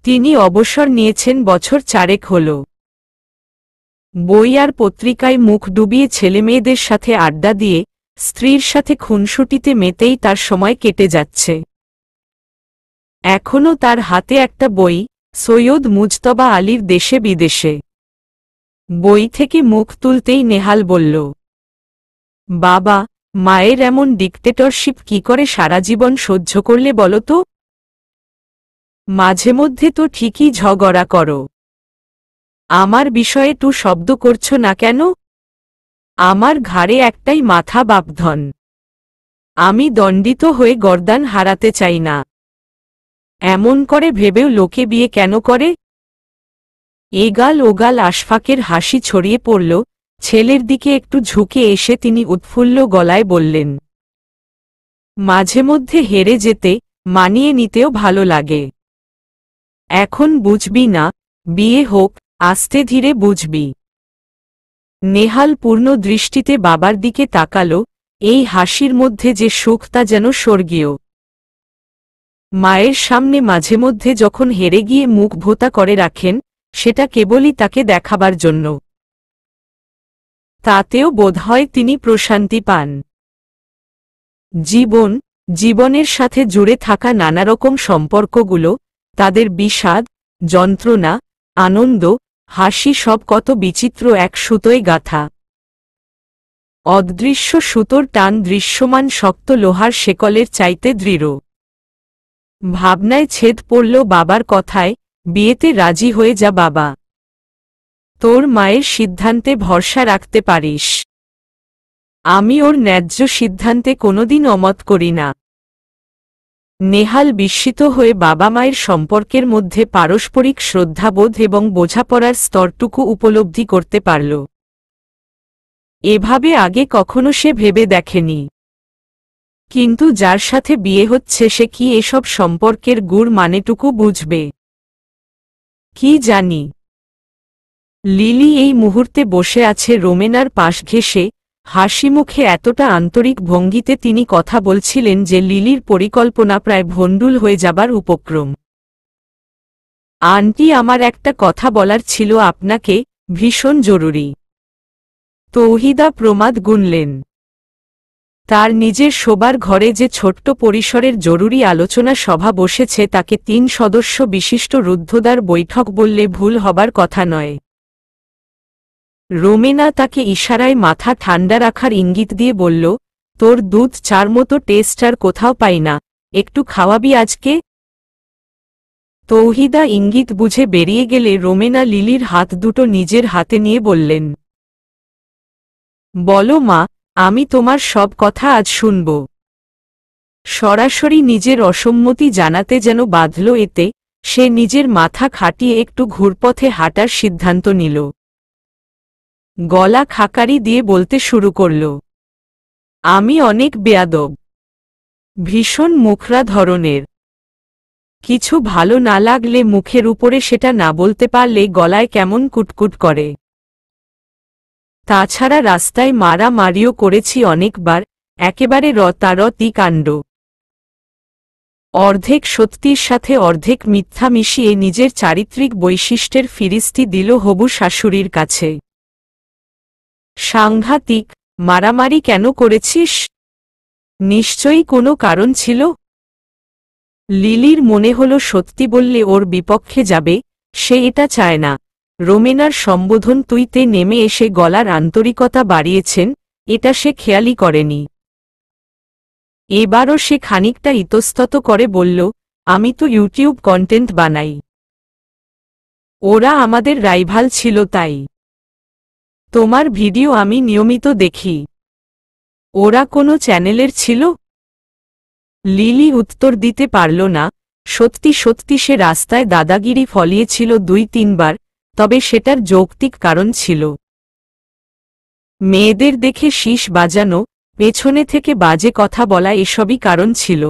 তিনি অবসর নিয়েছেন বছর 4 হল। বই আর পত্রিকায় মুখ ডুবিয়ে ছেলেমেয়েদের সাথে আড্ডা দিয়ে স্ত্রীর সাথে খুনসুটিতে মেতেই তার সময় কেটে যাচ্ছে। এখনও তার হাতে একটা বই, সৈয়দ মুজতবা আলীর দেশে বিদেশে। বই থেকে মুখ তুলতেই নেহাল বলল, বাবা, মায়ের এমন ডিক্টেটরশিপ কি করে সারা জীবন সহ্য করলে বলো তো? মাঝে মধ্যে তো ঠিকই ঝগড়া করো। আমার বিষয়ে টু শব্দ করছো না কেন? আমার ঘাড়ে একটাই মাথা বাপধন। আমি দণ্ডিত হয়ে গর্দান হারাতে চাই না। এমন করে ভেবেও লোকে বিয়ে কেন করে? এগাল ওগাল আশফাকের হাসি ছড়িয়ে পড়ল। ছেলের দিকে একটু ঝুঁকে এসে তিনি উৎফুল্ল গলায় বললেন, মাঝে মধ্যে হেরে যেতে, মানিয়ে নিতেও ভালো লাগে। এখন বুঝবি না, বিয়ে হোক, আস্তে ধীরে বুঝবি। নেহাল পূর্ণ দৃষ্টিতে বাবার দিকে তাকাল। এই হাসির মধ্যে যে সুখ তা যেন স্বর্গীয়। মায়ের সামনে মাঝে মধ্যে যখন হেরে গিয়ে মুখ ভোতা করে রাখেন, সেটা কেবলই তাকে দেখাবার জন্য। তাতেও বোধহয় তিনি প্রশান্তি পান। জীবনের সাথে জুড়ে থাকা নানারকম সম্পর্কগুলো, তাদের বিষাদ, যন্ত্রণা, আনন্দ, হাসি সব কত বিচিত্র এক সুতোয় গাঁথা। অদৃশ্য সুতোর টান দৃশ্যমান শক্ত লোহার শেকলের চাইতে দৃঢ়। ভাবনায় ছেদ পড়ল বাবার কথায়, বিয়েতে রাজি হয়ে যা বাবা। তোর মায়ের সিদ্ধান্তে ভরসা রাখতে পারিস। আমি ওর ন্যায্য সিদ্ধান্তে কোনোদিন অমত করি না। নেহাল বিস্মিত হয়ে বাবা মায়ের সম্পর্কের মধ্যে পারস্পরিক শ্রদ্ধাবোধ এবং বোঝাপড়ার স্তরটুকু উপলব্ধি করতে পারল। এভাবে আগে কখনো সে ভেবে দেখেনি। কিন্তু যার সাথে বিয়ে হচ্ছে সে কি এসব সম্পর্কের গুড় মানেটুকু বুঝবে? কি জানি। লিলি এই মুহূর্তে বসে আছে রোমেনার পাশ ঘেঁষে, হাসি মুখে এতটা আন্তরিক ভঙ্গিতে তিনি কথা বলছিলেন যে লিলির পরিকল্পনা প্রায় ভণ্ডুল হয়ে যাবার উপক্রম। আন্টি, আমার একটা কথা বলার ছিল আপনাকে, ভীষণ জরুরি। তৌহিদা প্রমাদ গুনলেন। তার নিজের শোবার ঘরে যে ছোট্ট পরিসরের জরুরি আলোচনা সভা বসেছে তাকে 3 সদস্য বিশিষ্ট রুদ্ধদ্বার বৈঠক বললে ভুল হবার কথা নয়। রোমেনা তাকে ইশারায় মাথা ঠান্ডা রাখার ইঙ্গিত দিয়ে বলল, তোর দুধ চার মতো টেস্ট আর কোথাও পাই না, একটু খাওয়াবি আজকে? তৌহিদা ইঙ্গিত বুঝে বেরিয়ে গেলে রোমেনা লিলির হাত দুটো নিজের হাতে নিয়ে বললেন, বলো মা, আমি তোমার সব কথা আজ শুনব। সরাসরি নিজের অসম্মতি জানাতে যেন বাধল এতে, সে নিজের মাথা খাটিয়ে একটু ঘুরপথে হাঁটার সিদ্ধান্ত নিল। গলা খাকারি দিয়ে বলতে শুরু করল, আমি অনেক বেয়াদব, ভীষণ মুখরা ধরনের, কিছু ভালো না লাগলে মুখের উপরে সেটা না বলতে পারলে গলায় কেমন কুটকুট করে। তাছাড়া রাস্তায় মারামারিও করেছি অনেকবার, একেবারে রতারতি কাণ্ড। অর্ধেক সত্যির সাথে অর্ধেক মিথ্যা মিশিয়ে নিজের চারিত্রিক বৈশিষ্ট্যের ফিরিস্তি দিল হবু শাশুড়ির কাছে। সাংঘাতিক, মারামারি কেন করেছিস? নিশ্চয়ই কোনো কারণ ছিল। লিলির মনে হলো সত্যি বললে ওর বিপক্ষে যাবে, সে এটা চায় না। রোমেনার সম্বোধন তুইতে নেমে এসে গলার আন্তরিকতা বাড়িয়েছেন, এটা সে খেয়ালই করেনি। এবারও সে খানিকটা ইতস্তত করে বলল, আমি তো ইউটিউব কন্টেন্ট বানাই। ওরা আমাদের রাইভাল ছিল তাই। তোমার ভিডিও আমি নিয়মিত দেখি। ওরা কোনো চ্যানেলের ছিল? লিলি উত্তর দিতে পারল না। সত্যি সত্যি সে রাস্তায় দাদাগিরি ফলিয়েছিল 2-3 বার, তবে সেটার যৌক্তিক কারণ ছিল। মেয়েদের দেখে শীষ বাজানো, পেছনে থেকে বাজে কথা বলা, এসবই কারণ ছিল।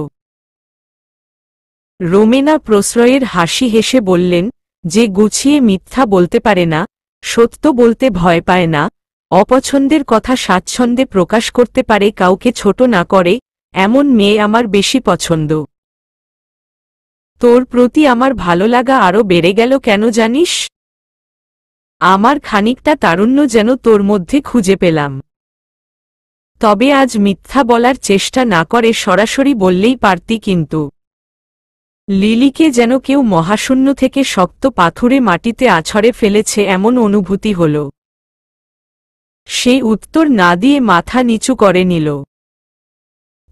রোমেনা প্রশ্রয়ের হাসি হেসে বললেন, যে গুছিয়ে মিথ্যা বলতে পারে না, সত্য বলতে ভয় পায় না, অপছন্দের কথা স্বাচ্ছন্দ্যে প্রকাশ করতে পারে, কাউকে ছোট না করে, এমন মেয়ে আমার বেশি পছন্দ। তোর প্রতি আমার ভালো লাগা আরও বেড়ে গেল কেন জানিস? আমার খানিকটা তারুণ্য যেন তোর মধ্যে খুঁজে পেলাম। তবে আজ মিথ্যা বলার চেষ্টা না করে সরাসরি বললেই পারতি কিন্তু। লিলিকে যেন কেউ মহাশূন্য থেকে শক্ত পাথুরে মাটিতে আছড়ে ফেলেছে এমন অনুভূতি হল। সে উত্তর না দিয়ে মাথা নিচু করে নিল।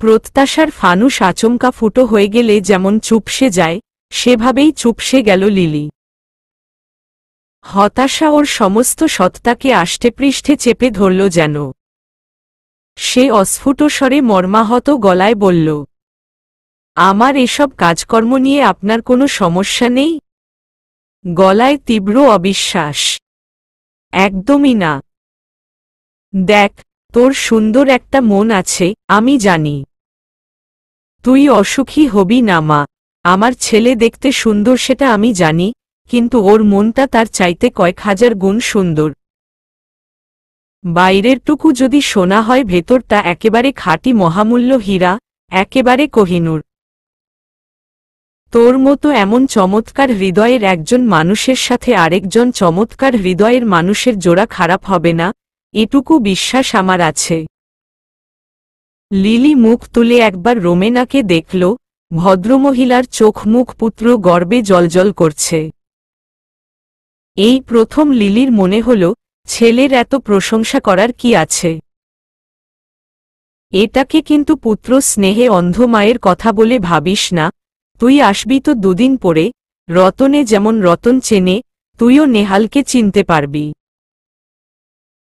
প্রত্যাশার ফানুস আচমকা ফুটো হয়ে গেলে যেমন চুপসে যায়, সেভাবেই চুপসে গেল লিলি। হতাশা ওর সমস্ত সত্তাকে আষ্টেপৃষ্ঠে চেপে ধরল যেন। সে অস্ফুট স্বরে মর্মাহত গলায় বলল, আমার এসব কাজকর্ম নিয়ে আপনার কোনো সমস্যা নেই? গলায় তীব্র অবিশ্বাস। একদমই না। দেখ, তোর সুন্দর একটা মন আছে, আমি জানি। তুই অসুখী হবি না মা, আমার ছেলে দেখতে সুন্দর সেটা আমি জানি, কিন্তু ওর মনটা তার চাইতে কয়েক হাজার গুণ সুন্দর। বাইরেরটুকু যদি সোনা হয়, ভেতরটা একেবারে খাঁটি মহামূল্য হীরা, একেবারে কোহিনূর। তোর মতো এমন চমৎকার হৃদয়ের একজন মানুষের সাথে আরেকজন চমৎকার হৃদয়ের মানুষের জোড়া খারাপ হবে না, এটুকু বিশ্বাস আমার আছে। লিলি মুখ তুলে একবার রোমেনাকে দেখল। ভদ্রমহিলার চোখ মুখ পুত্র গর্বে জ্বলজ্বল করছে। এই প্রথম লিলির মনে হল, ছেলের এত প্রশংসা করার কি আছে। এটাকে কিন্তু পুত্র স্নেহে অন্ধ মায়ের কথা বলে ভাবিস না। তুই আসবি তো দুদিন পরে, রতনে যেমন রতন চেনে, তুইও নেহালকে চিনতে পারবি।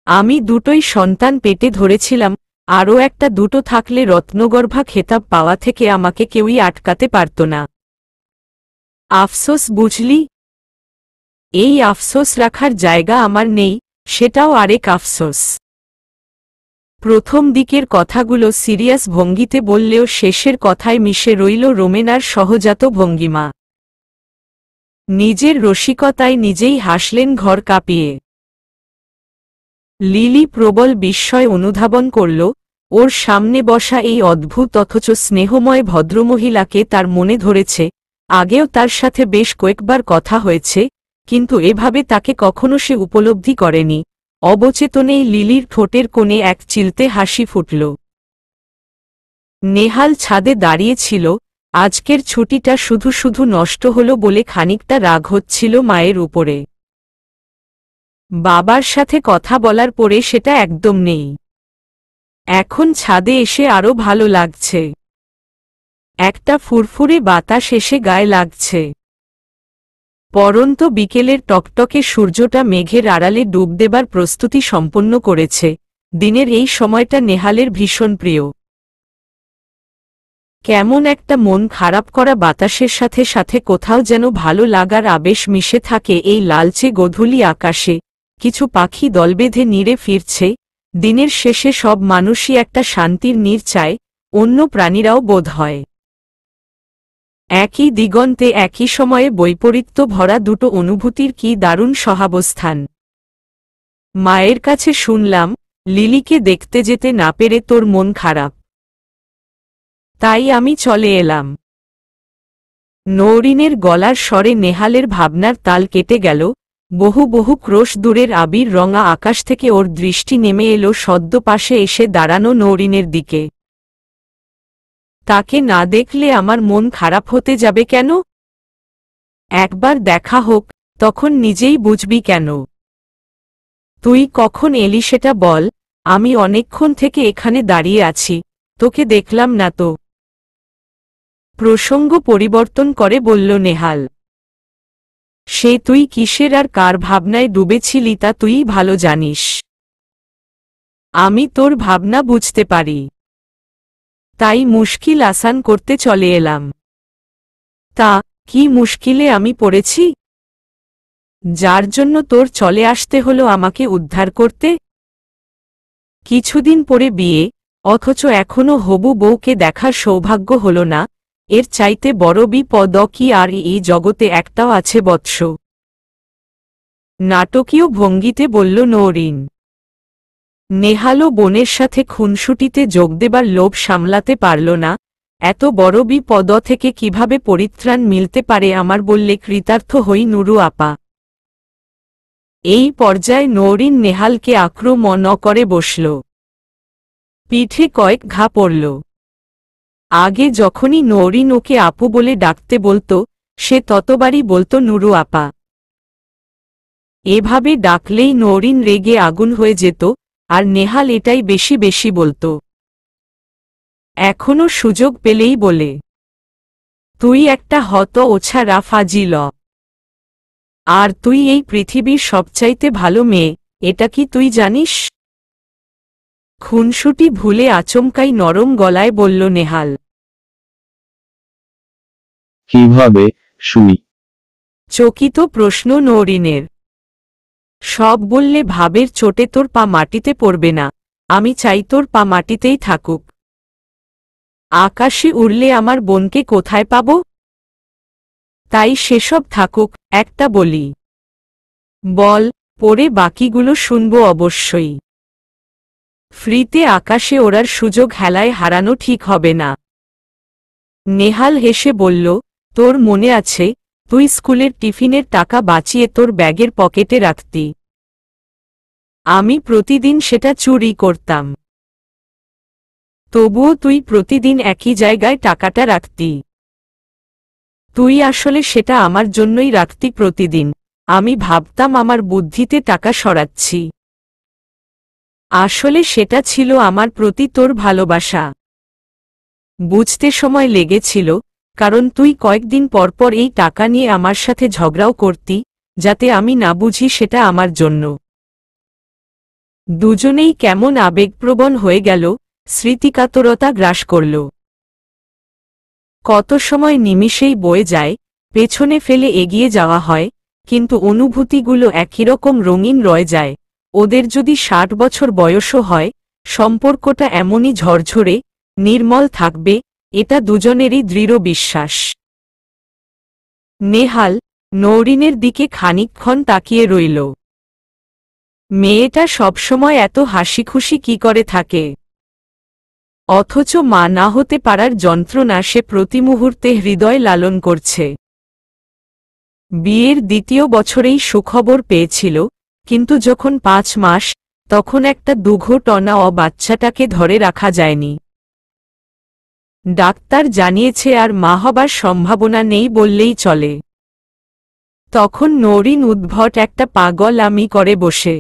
আমি দুটোই সন্তান পেটে ধরেছিলাম, আরও একটা দুটো থাকলে রত্নগর্ভা খেতাব পাওয়া থেকে আমাকে কেউই আটকাতে পারত না। আফসোস বুঝলি? এই আফসোস রাখার জায়গা আমার নেই, সেটাও আরেক আফসোস। প্রথম দিকের কথাগুলো সিরিয়াস ভঙ্গিতে বললেও শেষের কথায় মিশে রইল রোমেনার সহজাত ভঙ্গিমা। নিজের রসিকতায় নিজেই হাসলেন ঘর কাঁপিয়ে। লিলি প্রবল বিস্ময় অনুধাবন করল। ওর সামনে বসা এই অদ্ভুত অথচ স্নেহময় ভদ্রমহিলাকে তার মনে ধরেছে। আগেও তার সাথে বেশ কয়েকবার কথা হয়েছে, কিন্তু এভাবে তাকে কখনো সে উপলব্ধি করেনি। অবচেতনেই লিলির ঠোঁটের কোণে এক চিলতে হাসি ফুটল। নেহাল ছাদে দাঁড়িয়েছিল। আজকের ছুটিটা শুধু শুধু নষ্ট হলো বলে খানিকটা রাগ হচ্ছিল মায়ের উপরে। বাবার সাথে কথা বলার পরে সেটা একদম নেই। এখন ছাদে এসে আরো ভালো লাগছে। একটা ফুরফুরে বাতাস এসে গায়ে লাগছে। পরন্ত বিকেলের টকটকে সূর্যটা মেঘের আড়ালে ডুব দেবার প্রস্তুতি সম্পন্ন করেছে। দিনের এই সময়টা নেহালের ভীষণ প্রিয়। কেমন একটা মন খারাপ করা বাতাসের সাথে সাথে কোথাও যেন ভালো লাগার আবেশ মিশে থাকে এই লালচে গোধূলি আকাশে। কিছু পাখি দলবেঁধে নীড়ে ফিরছে। দিনের শেষে সব মানুষই একটা শান্তির নীড় চায়, অন্য প্রাণীরাও বোধ হয়। একই দিগন্তে একই সময়ে বৈপরীত্য ভরা দুটো অনুভূতির কি দারুণ সহাবস্থান। মায়ের কাছে শুনলাম, লিলিকে দেখতে যেতে না পেরে তোর মন খারাপ, তাই আমি চলে এলাম। নৌরিনের গলার স্বরে নেহালের ভাবনার তাল কেটে গেল। বহু বহু ক্রোশ দূরের আবির রঙা আকাশ থেকে ওর দৃষ্টি নেমে এলো সদ্য পাশে এসে দাঁড়ানো নৌরিনের দিকে। তাকে না দেখলে আমার মন খারাপ হতে যাবে কেন? একবার দেখা হোক, তখন নিজেই বুঝবি কেন। তুই কখন এলি সেটা বল, আমি অনেকক্ষণ থেকে এখানে দাঁড়িয়ে আছি, তোকে দেখলাম না তো। প্রসঙ্গ পরিবর্তন করে বলল নেহাল। সে তুই কিসের আর কার ভাবনায় ডুবেছিলি তা তুই ভালো জানিস। আমি তোর ভাবনা বুঝতে পারি, তাই মুশকিল আসান করতে চলে এলাম। তা কি মুশকিলে আমি পড়েছি, যার জন্য তোর চলে আসতে হলো আমাকে উদ্ধার করতে? কিছুদিন পরে বিয়ে, অথচ এখনো হবু বউকে দেখার সৌভাগ্য হল না। এর চাইতে বড় বিপদ কি আর এই জগতে একটাও আছে বৎস? নাটকীয় ভঙ্গিতে বলল নৌরিন। নেহালও বোনের সাথে খুনসুটিতে যোগ দেবার লোভ সামলাতে পারল না। এত বড় বিপদ থেকে কিভাবে পরিত্রাণ মিলতে পারে আমার বললে কৃতার্থ হই নুরু আপা। এই পর্যায়ে নৌরিন নেহালকে আক্রমণ করে বসল। পিঠে কয়েক ঘা পড়ল। আগে যখনই নৌরিন ওকে আপু বলে ডাকতে বলতো, সে ততবারই বলতো নুরু আপা। এভাবে ডাকলেই নৌরিন রেগে আগুন হয়ে যেত, আর নেহাল এটাই বেশি বেশি বলতো। এখনো সুযোগ পেলেই বলে, তুই একটা হত ওছাড়া ফাজিল, আর তুই এই পৃথিবীর সবচাইতে ভালো মেয়ে, এটা কি তুই জানিস? খুনসুটি ভুলে আচমকাই নরম গলায় বলল নেহাল। কিভাবে শুনি? চকিত প্রশ্ন নৌরিনের। সব বললে ভাবের চোটে তোর পা মাটিতে পড়বে না, আমি চাই তোর পা মাটিতেই থাকুক। আকাশে উড়লে আমার বোনকে কোথায় পাব? তাই সেসব থাকুক, একটা বলি। বল, পরে বাকিগুলো শুনব অবশ্যই। ফ্রিতে আকাশে ওড়ার সুযোগ হেলায় হারানো ঠিক হবে না। নেহাল হেসে বলল, তোর মনে আছে, তুই স্কুলের টিফিনের টাকা বাঁচিয়ে তোর ব্যাগের পকেটে রাখতি? আমি প্রতিদিন সেটা চুরি করতাম। তবুও তুই প্রতিদিন একই জায়গায় টাকাটা রাখতি। তুই আসলে সেটা আমার জন্যই রাখতি প্রতিদিন। আমি ভাবতাম আমার বুদ্ধিতে টাকা সরাচ্ছি। আসলে সেটা ছিল আমার প্রতি তোর ভালোবাসা। বুঝতে সময় লেগেছিল, কারণ তুই কয়েকদিন পরপর এই টাকা নিয়ে আমার সাথে ঝগড়াও করতি, যাতে আমি না বুঝি সেটা আমার জন্য। দুজনেই কেমন আবেগপ্রবণ হয়ে গেল, স্মৃতিকাতরতা গ্রাস করল। কত সময় নিমিষেই বয়ে যায়, পেছনে ফেলে এগিয়ে যাওয়া হয়, কিন্তু অনুভূতিগুলো একইরকম রঙিন রয়ে যায়। ওদের যদি 60 বছর বয়সও হয়, সম্পর্কটা এমনই ঝরঝরে, নির্মল থাকবে, এটা দুজনেরই দৃঢ় বিশ্বাস। নেহাল নৌরিনের দিকে খানিকক্ষণ তাকিয়ে রইল। মেয়েটা সবসময় এত হাসিখুশি কি করে থাকে? অথচ মা না হতে পারার যন্ত্রণা সে প্রতি মুহূর্তে হৃদয় লালন করছে। বিয়ের দ্বিতীয় বছরেই সুখবর পেয়েছিল, কিন্তু যখন 5 মাস, তখন একটা দুঘটনা বাচ্চাটাকে ধরে রাখা যায়নি। ডাক্তার জানিয়েছে আর মা হবার সম্ভাবনা নেই বললেই চলে। তখন নৌরিন উদ্ভট একটা পাগলামি করে বসে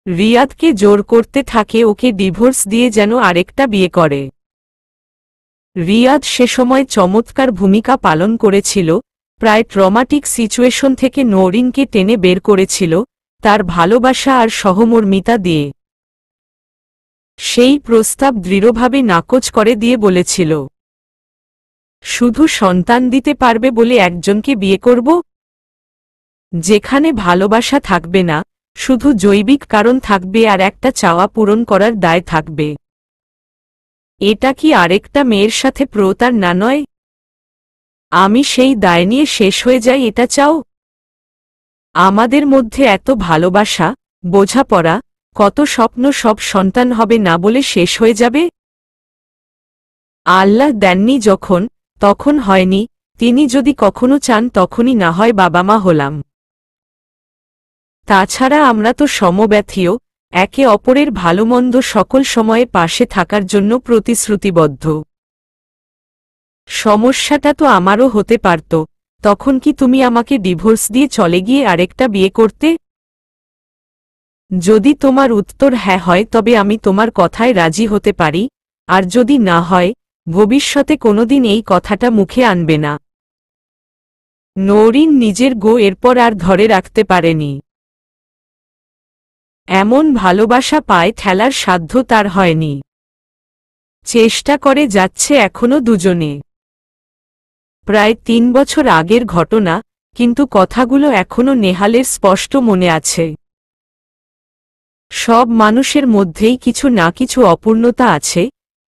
রিয়াদকে জোর করতে থাকে ওকে ডিভোর্স দিয়ে যেন আরেকটা বিয়ে করে। রিয়াদ সে সময় চমৎকার ভূমিকা পালন করেছিল, প্রায় ট্রমাটিক সিচুয়েশন থেকে নৌরিনকে টেনে বের করেছিল, তার ভালোবাসা আর সহমর্মিতা দিয়ে। সেই প্রস্তাব দৃঢ়ভাবে নাকচ করে দিয়ে বলেছিল, শুধু সন্তান দিতে পারবে বলে একজনকে বিয়ে করব, যেখানে ভালোবাসা থাকবে না, শুধু জৈবিক কারণ থাকবে আর একটা চাওয়া পূরণ করার দায় থাকবে। এটা কি আরেকটা মেয়ের সাথে প্রতারণা নয়? আমি সেই দায় নিয়ে শেষ হয়ে যাই এটা চাও? আমাদের মধ্যে এত ভালোবাসা, বোঝাপড়া, কত স্বপ্ন সব সন্তান হবে না বলে শেষ হয়ে যাবে? আল্লাহ দেননি যখন, তখন হয়নি, তিনি যদি কখনো চান তখনই না হয় বাবা মা হলাম। তাছাড়া আমরা তো সমব্যথীয়, একে অপরের ভালোমন্দ সকল সময়ে পাশে থাকার জন্য প্রতিশ্রুতিবদ্ধ। সমস্যাটা তো আমারও হতে পারত, তখন কি তুমি আমাকে ডিভোর্স দিয়ে চলে গিয়ে আরেকটা বিয়ে করতে? যদি তোমার উত্তর হ্যাঁ হয় তবে আমি তোমার কথায় রাজি হতে পারি, আর যদি না হয়, ভবিষ্যতে কোনোদিন এই কথাটা মুখে আনবে না। নওরিন নিজের এরপর আর ধরে রাখতে পারেনি। এমন ভালোবাসা পায় ঠেলার সাধ্য তার হয়নি। চেষ্টা করে যাচ্ছে এখনো দুজনে। প্রায় ৩ বছর আগের ঘটনা, কিন্তু কথাগুলো এখনো নেহালের স্পষ্ট মনে আছে। সব মানুষের মধ্যেই কিছু না কিছু অপূর্ণতা আছে,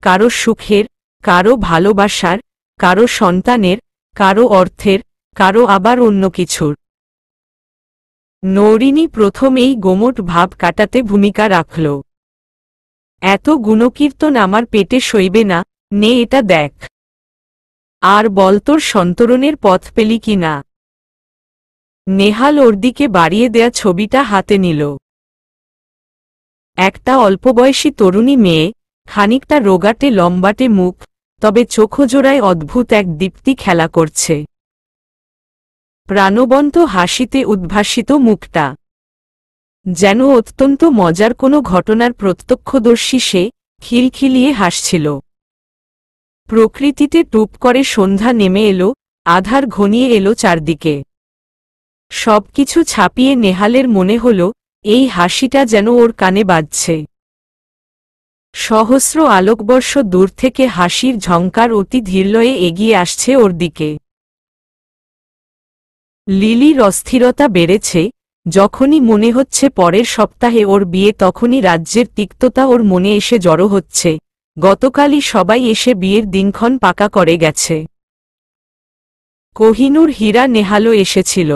কারো সুখের, কারো ভালোবাসার, কারো সন্তানের, কারো অর্থের, কারো আবার অন্য কিছুর। নওরিনী প্রথম এই গোমট ভাব কাটাতে ভূমিকা রাখল। এত গুণকীর্তন আমার পেটে সইবে না, নে এটা দেখ। আর বল তোর সন্তরণের পথ পেলি কি না। নেহাল ওর দিকে বাড়িয়ে দেয়া ছবিটা হাতে নিল। একটা অল্পবয়সী তরুণী মেয়ে, খানিকটা রোগাটে লম্বাটে মুখ, তবে চোখজোড়ায় অদ্ভুত এক দীপ্তি খেলা করছে। প্রাণবন্ত হাসিতে উদ্ভাসিত মুখটা যেন অত্যন্ত মজার কোনো ঘটনার প্রত্যক্ষদর্শী। সে খিলখিলিয়ে হাসছিল। প্রকৃতিতে টুপ করে সন্ধ্যা নেমে এলো, আধার ঘনিয়ে এলো চারদিকে। সবকিছু ছাপিয়ে নেহালের মনে হল, এই হাসিটা যেন ওর কানে বাজছে। সহস্র আলোকবর্ষ দূর থেকে হাসির ঝঙ্কার অতি ধীরলয়ে এগিয়ে আসছে ওর দিকে। লিলির অস্থিরতা বেড়েছে। যখনই মনে হচ্ছে পরের সপ্তাহে ওর বিয়ে, তখনই রাজ্যের তিক্ততা ওর মনে এসে জড়ো হচ্ছে। গতকালই সবাই এসে বিয়ের দিনক্ষণ পাকা করে গেছে। কোহিনূর, হীরা, নেহালও এসেছিল,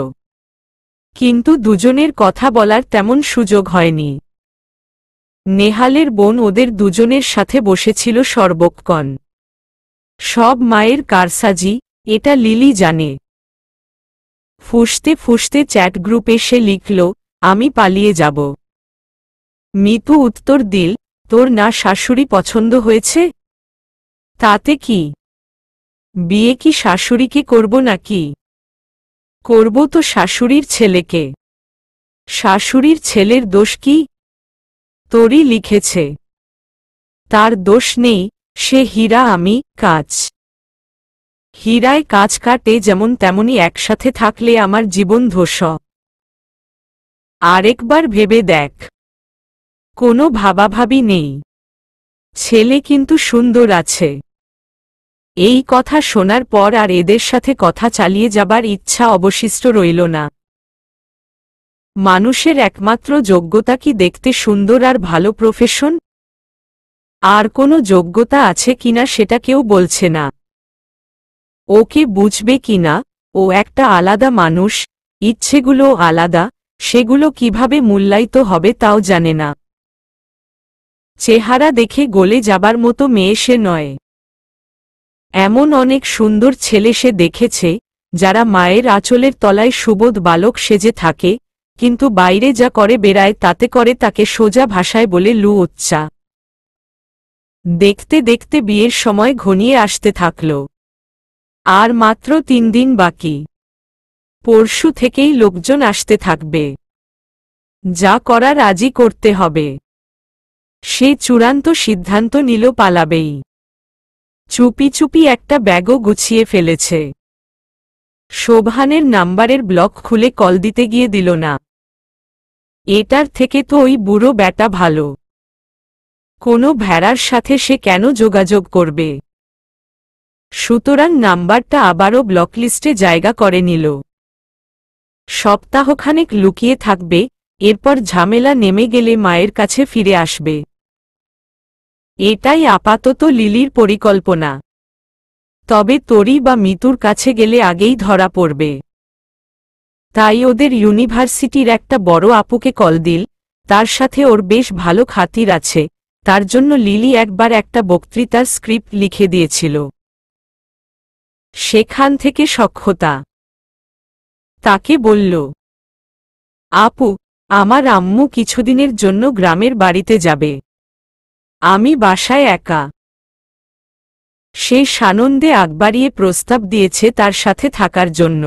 কিন্তু দুজনের কথা বলার তেমন সুযোগ হয়নি। নেহালের বোন ওদের দুজনের সাথে বসেছিল সর্বক্ষণ। সব মায়ের কারসাজি, এটা লিলি জানে। ফুঁসতে ফুঁসতে চ্যাট গ্রুপে সে লিখল, আমি পালিয়ে যাব। মিতু উত্তর দিল, তোর না শাশুড়ি পছন্দ হয়েছে? তাতে কি? বিয়ে কি শাশুড়িকে করব নাকি? করব তো শাশুড়ির ছেলেকে। শাশুড়ির ছেলের দোষ কি? তোরই লিখেছে। তার দোষ নেই, সে হীরা, আমি কাঁচ। হীরায় কাঁচ কাটে যেমন, তেমনি একসাথে থাকলে আমার জীবন ধ্বংস। আরেকবার ভেবে দেখ। কোনো ভাবাভাবি নেই। ছেলে কিন্তু সুন্দর আছে। এই কথা শোনার পর আর এদের সাথে কথা চালিয়ে যাবার ইচ্ছা অবশিষ্ট রইল না। মানুষের একমাত্র যোগ্যতা কি দেখতে সুন্দর আর ভালো প্রফেশন? আর কোনো যোগ্যতা আছে কিনা সেটা কেউ বলছে না। ওকে বুঝবে কিনা, ও একটা আলাদা মানুষ, ইচ্ছেগুলো আলাদা, সেগুলো কিভাবে মূল্যায়িত হবে তাও জানে না। চেহারা দেখে গলে যাবার মতো মেয়ে সে নয়। এমন অনেক সুন্দর ছেলে সে দেখেছে, যারা মায়ের আঁচলের তলায় সুবোধ বালক সেজে থাকে, কিন্তু বাইরে যা করে বেড়ায় তাতে করে তাকে সোজা ভাষায় বলে লুচ্চা। দেখতে দেখতে বিয়ের সময় ঘনিয়ে আসতে থাকল। আর মাত্র 3 দিন বাকি। পরশু থেকেই লোকজন আসতে থাকবে। যা করার আজই করতে হবে। সে চূড়ান্ত সিদ্ধান্ত নিল, পালাবেই। চুপি চুপি একটা ব্যাগও গুছিয়ে ফেলেছে। শোভানের নাম্বারের ব্লক খুলে কল দিতে গিয়ে দিল না। এটার থেকে তো ওই বুড়ো ব্যাটা ভালো। কোনো ভেড়ার সাথে সে কেন যোগাযোগ করবে? সুতরাং নাম্বারটা আবারও ব্লকলিস্টে জায়গা করে নিল। সপ্তাহখানেক লুকিয়ে থাকবে, এরপর ঝামেলা নেমে গেলে মায়ের কাছে ফিরে আসবে। এটাই আপাতত লিলির পরিকল্পনা। তবে তরি বা মিতুর কাছে গেলে আগেই ধরা পড়বে। তাই ওদের ইউনিভার্সিটির একটা বড় আপুকে কল দিল, তার সাথে ওর বেশ ভালো খাতির আছে, তার জন্য লিলি একবার একটা বক্তৃতার স্ক্রিপ্ট লিখে দিয়েছিল। সেখান থেকে সখ্যতা তাকে বলল, আপু, আমার আম্মু কিছুদিনের জন্য গ্রামের বাড়িতে যাবে, আমি বাসায় একা। সে সানন্দে আগবাড়িয়ে প্রস্তাব দিয়েছে তার সাথে থাকার জন্য।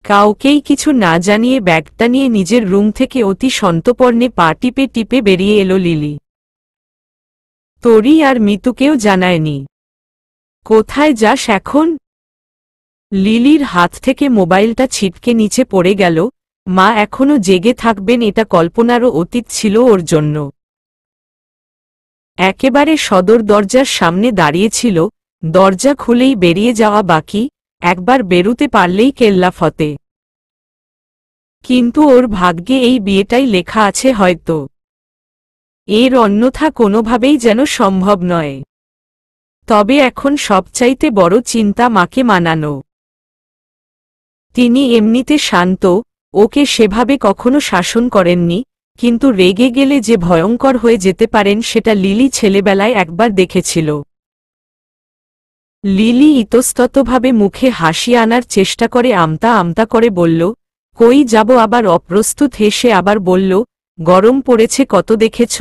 কাউকেই কিছু না জানিয়ে ব্যাগটা নিয়ে নিজের রুম থেকে অতি সন্তর্পণে পা টিপে টিপে বেরিয়ে এলো লিলি। তরি আর মিতুকেও জানায়নি। কোথায় যাস এখন? লিলির হাত থেকে মোবাইলটা ছিটকে নিচে পড়ে গেল। মা এখনো জেগে থাকবেন এটা কল্পনারও অতীত ছিল ওর জন্য। একেবারে সদর দরজার সামনে দাঁড়িয়েছিল, দরজা খুলেই বেরিয়ে যাওয়া বাকি, একবার বেরুতে পারলেই কেল্লা ফতে। কিন্তু ওর ভাগ্যে এই বিয়েটাই লেখা আছে হয়তো। এর অন্যথা কোনোভাবেই যেন সম্ভব নয়। তবে এখন সবচাইতে বড় চিন্তা মাকে মানানো। তিনি এমনিতে শান্ত, ওকে সেভাবে কখনো শাসন করেননি, কিন্তু রেগে গেলে যে ভয়ঙ্কর হয়ে যেতে পারেন সেটা লিলি ছেলেবেলায় একবার দেখেছিল। লিলি ইতস্ততভাবে মুখে হাসি আনার চেষ্টা করে আমতা আমতা করে বলল, কই যাব? আবার অপ্রস্তুত হেসে আবার বলল, গরম পড়েছে কত দেখেছ?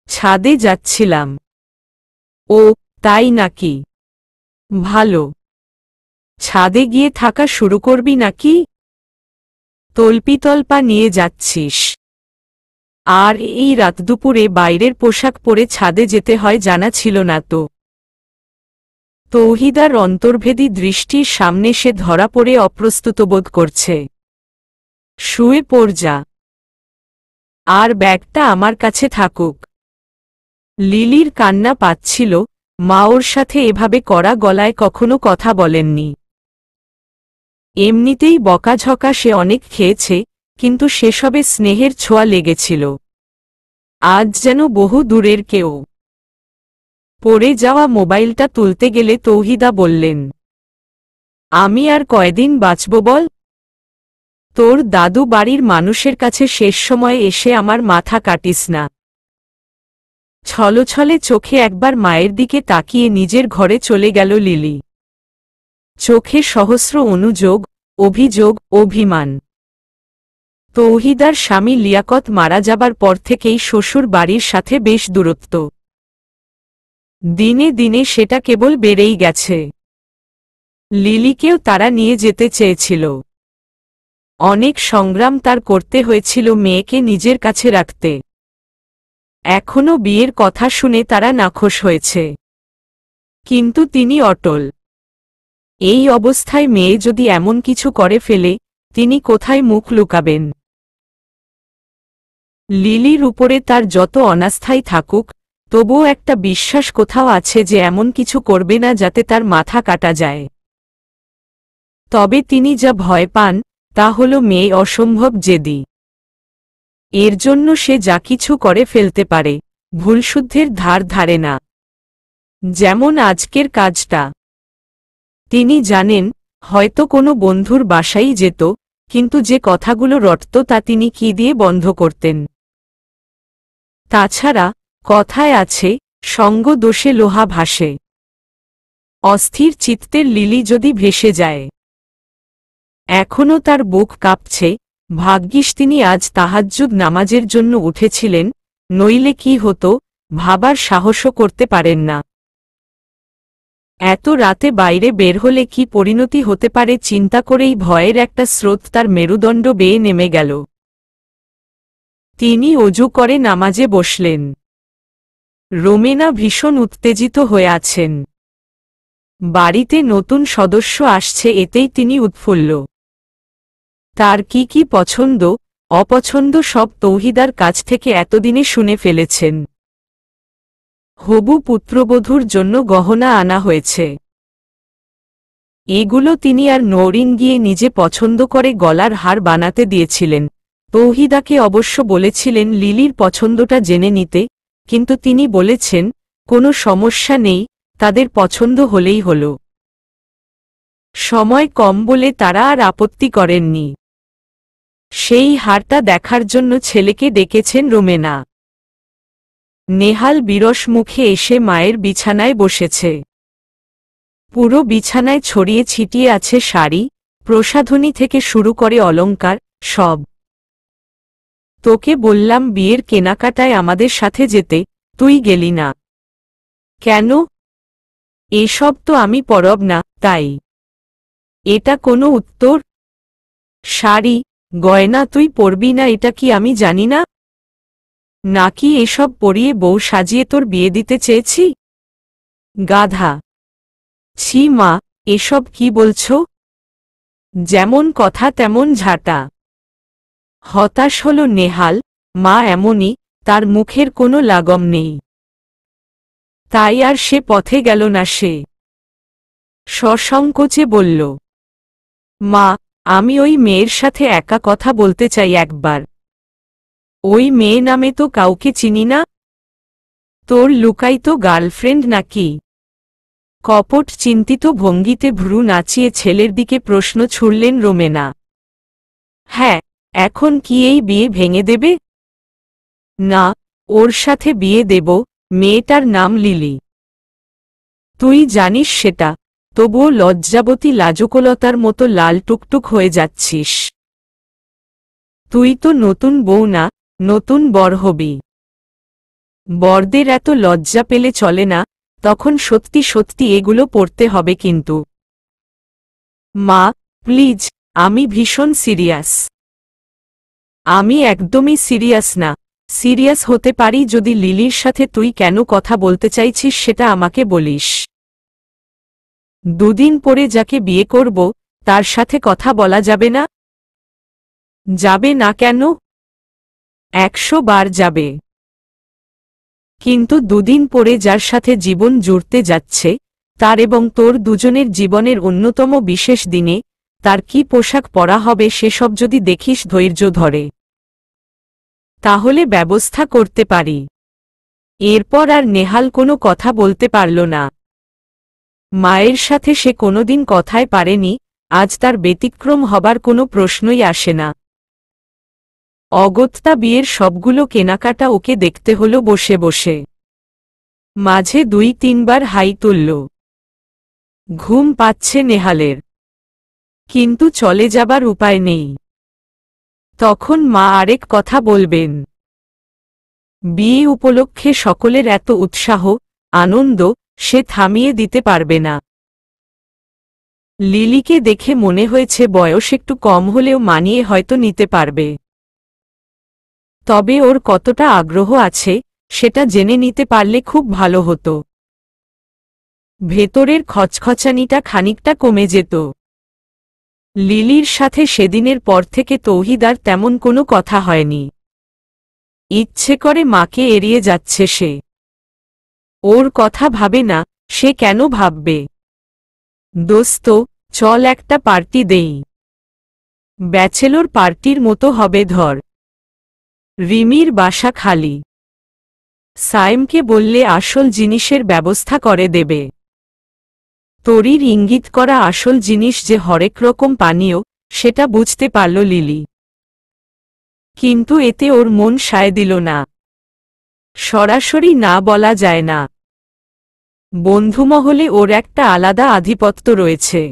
ছাদে যাচ্ছিলাম। ও, তাই নাকি? ভালো। ছাদে গিয়ে থাকা শুরু করবি নাকি? তল্পিতল্পা নিয়ে যাচ্ছিস? আর এই রাত দুপুরে বাইরের পোশাক পরে ছাদে যেতে হয় জানা ছিল না তো। তৌহিদার অন্তর্ভেদী দৃষ্টির সামনে সে ধরা পড়ে অপ্রস্তুত বোধ করছে। শুয়ে পড় যা। আর ব্যাগটা আমার কাছে থাকুক। লিলির কান্না পাচ্ছিল, মা ওর সাথে এভাবে কড়া গলায় কখনো কথা বলেননি। এমনিতেই বকাঝকা সে অনেক খেয়েছে, কিন্তু সেসবে স্নেহের ছোঁয়া লেগেছিল। আজ যেন বহু দূরের কেউ। পড়ে যাওয়া মোবাইলটা তুলতে গেলে তৌহিদা বললেন, আমি আর কয়দিন বাঁচব বল? তোর দাদু বাড়ির মানুষের কাছে শেষ সময়ে এসে আমার মাথা কাটিস না। ছলছলে চোখে একবার মায়ের দিকে তাকিয়ে নিজের ঘরে চলে গেল লিলি। চোখে সহস্র অনুযোগ, অভিযোগ, অভিমান। তৌহিদার স্বামী লিয়াকত মারা যাবার পর থেকেই শ্বশুর বাড়ির সাথে বেশ দূরত্ব। দিনে দিনে সেটা কেবল বেড়েই গেছে। লিলিকেও তারা নিয়ে যেতে চেয়েছিল। অনেক সংগ্রাম তার করতে হয়েছিল মেয়েকে নিজের কাছে রাখতে। এখনো বিয়ের কথা শুনে তারা নাখোশ হয়েছে। কিন্তু তিনি অটল। এই অবস্থায় মেয়ে যদি এমন কিছু করে ফেলে, তিনি কোথায় মুখ লুকাবেন? লিলির উপরে তার যত অনাস্থাই থাকুক, তবুও একটা বিশ্বাস কোথাও আছে যে এমন কিছু করবে না যাতে তার মাথা কাটা যায়। তবে তিনি যা ভয় পান, তা হল মেয়ে অসম্ভব জেদি। এর জন্য সে যা কিছু করে ফেলতে পারে, ভুলশুদ্ধের ধার ধারে না। যেমন আজকের কাজটা। তিনি জানেন, হয়তো কোনো বন্ধুর বাসায় যেত, কিন্তু যে কথাগুলো রটত তা তিনি কি দিয়ে বন্ধ করতেন? তাছাড়া, কথায় আছে, সঙ্গ দোষে লোহা ভাসে। অস্থির চিত্তের লিলি যদি ভেসে যায়। এখনও তার বুক কাঁপছে, ভাগ্যিস তিনি আজ তাহাজ্জুদ নামাজের জন্য উঠেছিলেন, নইলে কি হতো, ভাবার সাহসও করতে পারেন না। এত রাতে বাইরে বের হলে কি পরিণতি হতে পারে চিন্তা করেই ভয়ের একটা স্রোত তার মেরুদণ্ড বেয়ে নেমে গেল। তিনি অজু করে নামাজে বসলেন। রোমেনা ভীষণ উত্তেজিত হয়ে আছেন। বাড়িতে নতুন সদস্য আসছে এতেই তিনি উৎফুল্ল। তার কি কি পছন্দ, অপছন্দ সব তৌহিদার কাছ থেকে এতদিনে শুনে ফেলেছেন। হবু পুত্রবধূর জন্য গহনা আনা হয়েছে। এগুলো তিনি আর নৌরিন গিয়ে নিজে পছন্দ করে গলার হার বানাতে দিয়েছিলেন। তৌহিদাকে অবশ্য বলেছিলেন লিলির পছন্দটা জেনে নিতে, কিন্তু তিনি বলেছেন, কোনো সমস্যা নেই, তাদের পছন্দ হলেই হলো। সময় কম বলে তারা আর আপত্তি করেননি। সেই হারটা দেখার জন্য ছেলেকে ডেকেছেন রোমেনা। নেহাল বিরস মুখে এসে মায়ের বিছানায় বসেছে। পুরো বিছানায় ছড়িয়ে ছিটিয়ে আছে শাড়ি, প্রসাধনী থেকে শুরু করে অলংকার, সব। তোকে বললাম বিয়ের কেনাকাটায় আমাদের সাথে যেতে, তুই গেলি না কেন? এসব তো আমি পরব না, তাই। এটা কোনো উত্তর? শাড়ি, গয়না তুই পরবি না এটা কি আমি জানি না? নাকি এসব পরিয়ে বউ সাজিয়ে তোর বিয়ে দিতে চেয়েছি? গাধা! ছি মা, এসব কি বলছো? যেমন কথা তেমন ঝাঁটা। হতাশ হল নেহাল। মা এমনই, তার মুখের কোনো লাগম নেই। তাই আর সে পথে গেল না। সে সসংকোচে বলল, মা, আমি ওই মেয়ের সাথে একা কথা বলতে চাই একবার। ওই মেয়ে নামে তো কাউকে চিনি না। তোর লুকায়িত গার্লফ্রেন্ড নাকি? কপট চিন্তিত ভঙ্গিতে ভ্রু নাচিয়ে ছেলের দিকে প্রশ্ন ছুড়লেন রোমেনা। হ্যাঁ, এখন কি এই বিয়ে ভেঙে দেবে? না, ওর সাথে বিয়ে দেব। মেয়েটার নাম লিলি। তুই জানিস সেটা, তবুও লজ্জাবতী লাজুকলতার মতো লাল টুকটুক হয়ে যাচ্ছিস। তুই তো নতুন বউ না, নতুন বর হবি। বরদের এত লজ্জা পেলে চলে না, তখন সত্যি সত্যি এগুলো পড়তে হবে কিন্তু। মা, প্লিজ, আমি ভীষণ সিরিয়াস। আমি একদমই সিরিয়াস না। সিরিয়াস হতে পারি যদি লিলির সাথে তুই কেন কথা বলতে চাইছিস সেটা আমাকে বলিস। দুদিন পরে যাকে বিয়ে করব, তার সাথে কথা বলা যাবে না? যাবে না কেন? 100 বার যাবে। কিন্তু দুদিন পরে যার সাথে জীবন জুড়তে যাচ্ছে, তার এবং তোর দুজনের জীবনের অন্যতম বিশেষ দিনে, তার কি পোশাক পরা হবে সেসব যদি দেখিস ধৈর্য ধরে, তাহলে ব্যবস্থা করতে পারি। এরপর আর নেহাল কোনো কথা বলতে পারল না। মায়ের সাথে সে কোনোদিন কথায় পারেনি, আজ তার ব্যতিক্রম হবার কোনো প্রশ্নই আসে না। অগত্যা বিয়ের সবগুলো কেনাকাটা ওকে দেখতে হলো বসে বসে। মাঝে 2-3 বার হাই তুলল। ঘুম পাচ্ছে নেহালের, কিন্তু চলে যাবার উপায় নেই। তখন মা আরেক কথা বলবেন। বিয়ে উপলক্ষে সকলের এত উৎসাহ, আনন্দ, সে থামিয়ে দিতে পারবে না। লিলিকে দেখে মনে হয়েছে বয়স একটু কম হলেও মানিয়ে হয়তো নিতে পারবে। তবে ওর কতটা আগ্রহ আছে, সেটা জেনে নিতে পারলে খুব ভালো হতো। ভেতরের খচখচানিটা খানিকটা কমে যেত। লিলির সাথে সেদিনের পর থেকে তৌহিদার তেমন কোনো কথা হয়নি। ইচ্ছে করে মাকে এড়িয়ে যাচ্ছে সে। ওর কথা ভাবে না, সে কেন ভাববে? দোস্ত, চল একটা পার্টি দেই। ব্যাচেলর পার্টির মতো হবে ধর। রিমির বাসা খালি। সায়েমকে বললে আসল জিনিসের ব্যবস্থা করে দেবে। তরির ইঙ্গিত করা আসল জিনিস যে হরেক রকম পানীয়, সেটা বুঝতে পারল লিলি। কিন্তু এতে ওর মন সায় দিল না। সরাসরি না বলা যায় না। বন্ধুমহলে ওর একটা আলাদা আধিপত্য রয়েছে।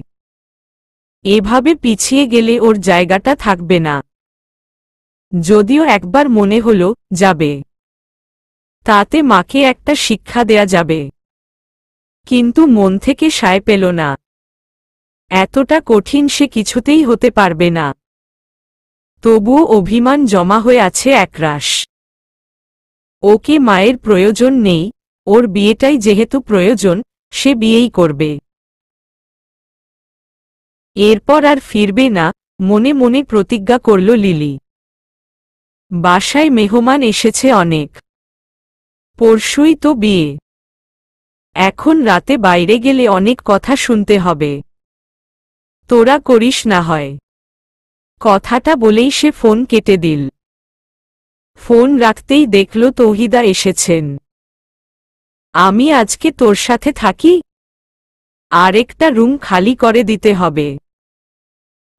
এভাবে পিছিয়ে গেলে ওর জায়গাটা থাকবে না। যদিও একবার মনে হলো যাবে, তাতে মাকে একটা শিক্ষা দেয়া যাবে, কিন্তু মন থেকে সায় পেল না। এতটা কঠিন সে কিছুতেই হতে পারবে না। তবুও অভিমান জমা হয়ে আছে একরাশ। ওকে মায়ের প্রয়োজন নেই, ওর বিয়েটাই যেহেতু প্রয়োজন, সে বিয়েই করবে। এরপর আর ফিরবে না, মনে মনে প্রতিজ্ঞা করল লিলি। বাসায় মেহমান এসেছে অনেক। পরশুই তো বিয়ে। এখন রাতে বাইরে গেলে অনেক কথা শুনতে হবে। তোরা করিস না হয়। কথাটা বলেই সে ফোন কেটে দিল। ফোন রাখতেই দেখল তৌহিদা এসেছেন। আমি আজকে তোর সাথে থাকি? আরেকটা রুম খালি করে দিতে হবে।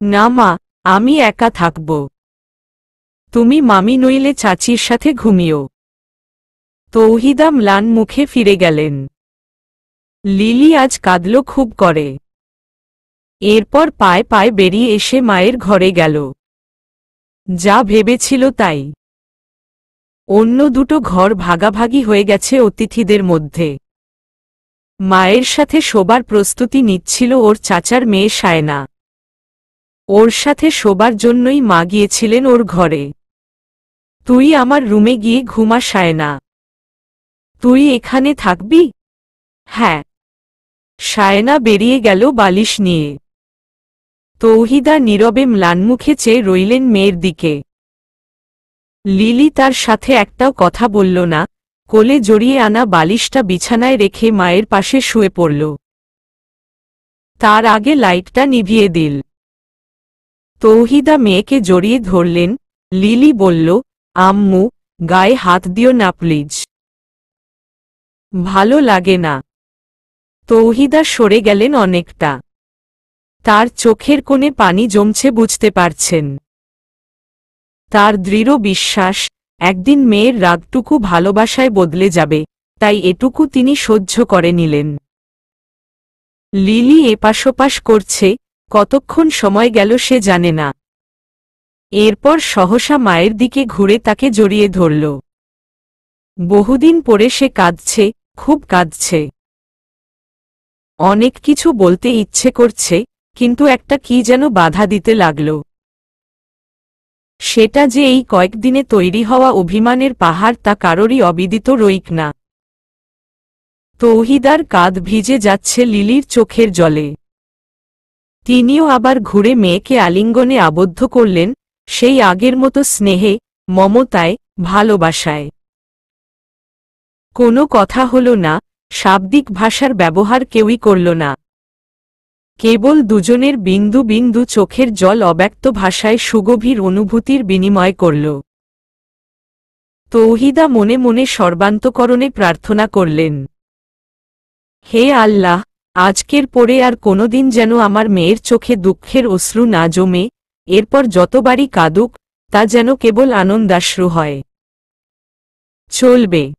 না মা, আমি একা থাকব। তুমি মামি নইলে চাচির সাথে ঘুমিও। তৌহিদা ম্লান মুখে ফিরে গেলেন। লিলি আজ কাঁদল খুব করে। এরপর পায়ে পায়ে বেরিয়ে এসে মায়ের ঘরে গেল। যা ভেবেছিল তাই। অন্য দুটো ঘর ভাগাভাগি হয়ে গেছে অতিথিদের মধ্যে। মায়ের সাথে শোবার প্রস্তুতি নিচ্ছিল ওর চাচার মেয়ে সায়না। ওর সাথে শোবার জন্যই মা গিয়েছিলেন ওর ঘরে। তুই আমার রুমে গিয়ে ঘুমা সায়না। তুই এখানে থাকবি? হ্যাঁ। সায়না বেরিয়ে গেল বালিশ নিয়ে। তৌহিদা নীরবে ম্লানমুখে চেয়ে রইলেন মেয়ের দিকে। লিলি তার সাথে একটাও কথা বলল না, কোলে জড়িয়ে আনা বালিশটা বিছানায় রেখে মায়ের পাশে শুয়ে পড়ল। তার আগে লাইটটা নিভিয়ে দিল। তৌহিদা মেয়েকে জড়িয়ে ধরলেন। লিলি বলল, আম্মু, গায়ে হাত দিও না প্লিজ। ভালো লাগে না। তৌহিদা সরে গেলেন অনেকটা। তার চোখের কোণে পানি জমছে বুঝতে পারছেন। তার দৃঢ় বিশ্বাস, একদিন মেয়ের রাগটুকু ভালোবাসায় বদলে যাবে, তাই এটুকু তিনি সহ্য করে নিলেন। লিলি এপাশোপাশ করছে, কতক্ষণ সময় গেল সে জানে না। এরপর সহসা মায়ের দিকে ঘুরে তাকে জড়িয়ে ধরল। বহুদিন পরে সে কাঁদছে, খুব কাঁদছে। অনেক কিছু বলতে ইচ্ছে করছে, কিন্তু একটা কি যেন বাধা দিতে লাগল। সেটা যে এই কয়েকদিনে তৈরি হওয়া অভিমানের পাহাড় তা কারোরই অবিদিত রইক না। তৌহিদার কাঁধ ভিজে যাচ্ছে লিলির চোখের জলে। তিনিও আবার ঘুরে মেয়েকে আলিঙ্গনে আবদ্ধ করলেন, সেই আগের মতো স্নেহে, মমতায়, ভালোবাসায়। কোনো কথা হল না, শাব্দিক ভাষার ব্যবহার কেউই করল না। কেবল দুজনের বিন্দু বিন্দু চোখের জল অব্যক্ত ভাষায় সুগভীর অনুভূতির বিনিময় করল। তৌহিদা মনে মনে সর্বান্তকরণে প্রার্থনা করলেন, হে আল্লাহ, আজকের পরে আর কোনোদিন যেন আমার মেয়ের চোখে দুঃখের অশ্রু না জমে, এরপর যতবারই কাঁদুক, তা যেন কেবল আনন্দাশ্রু হয়। চলবে।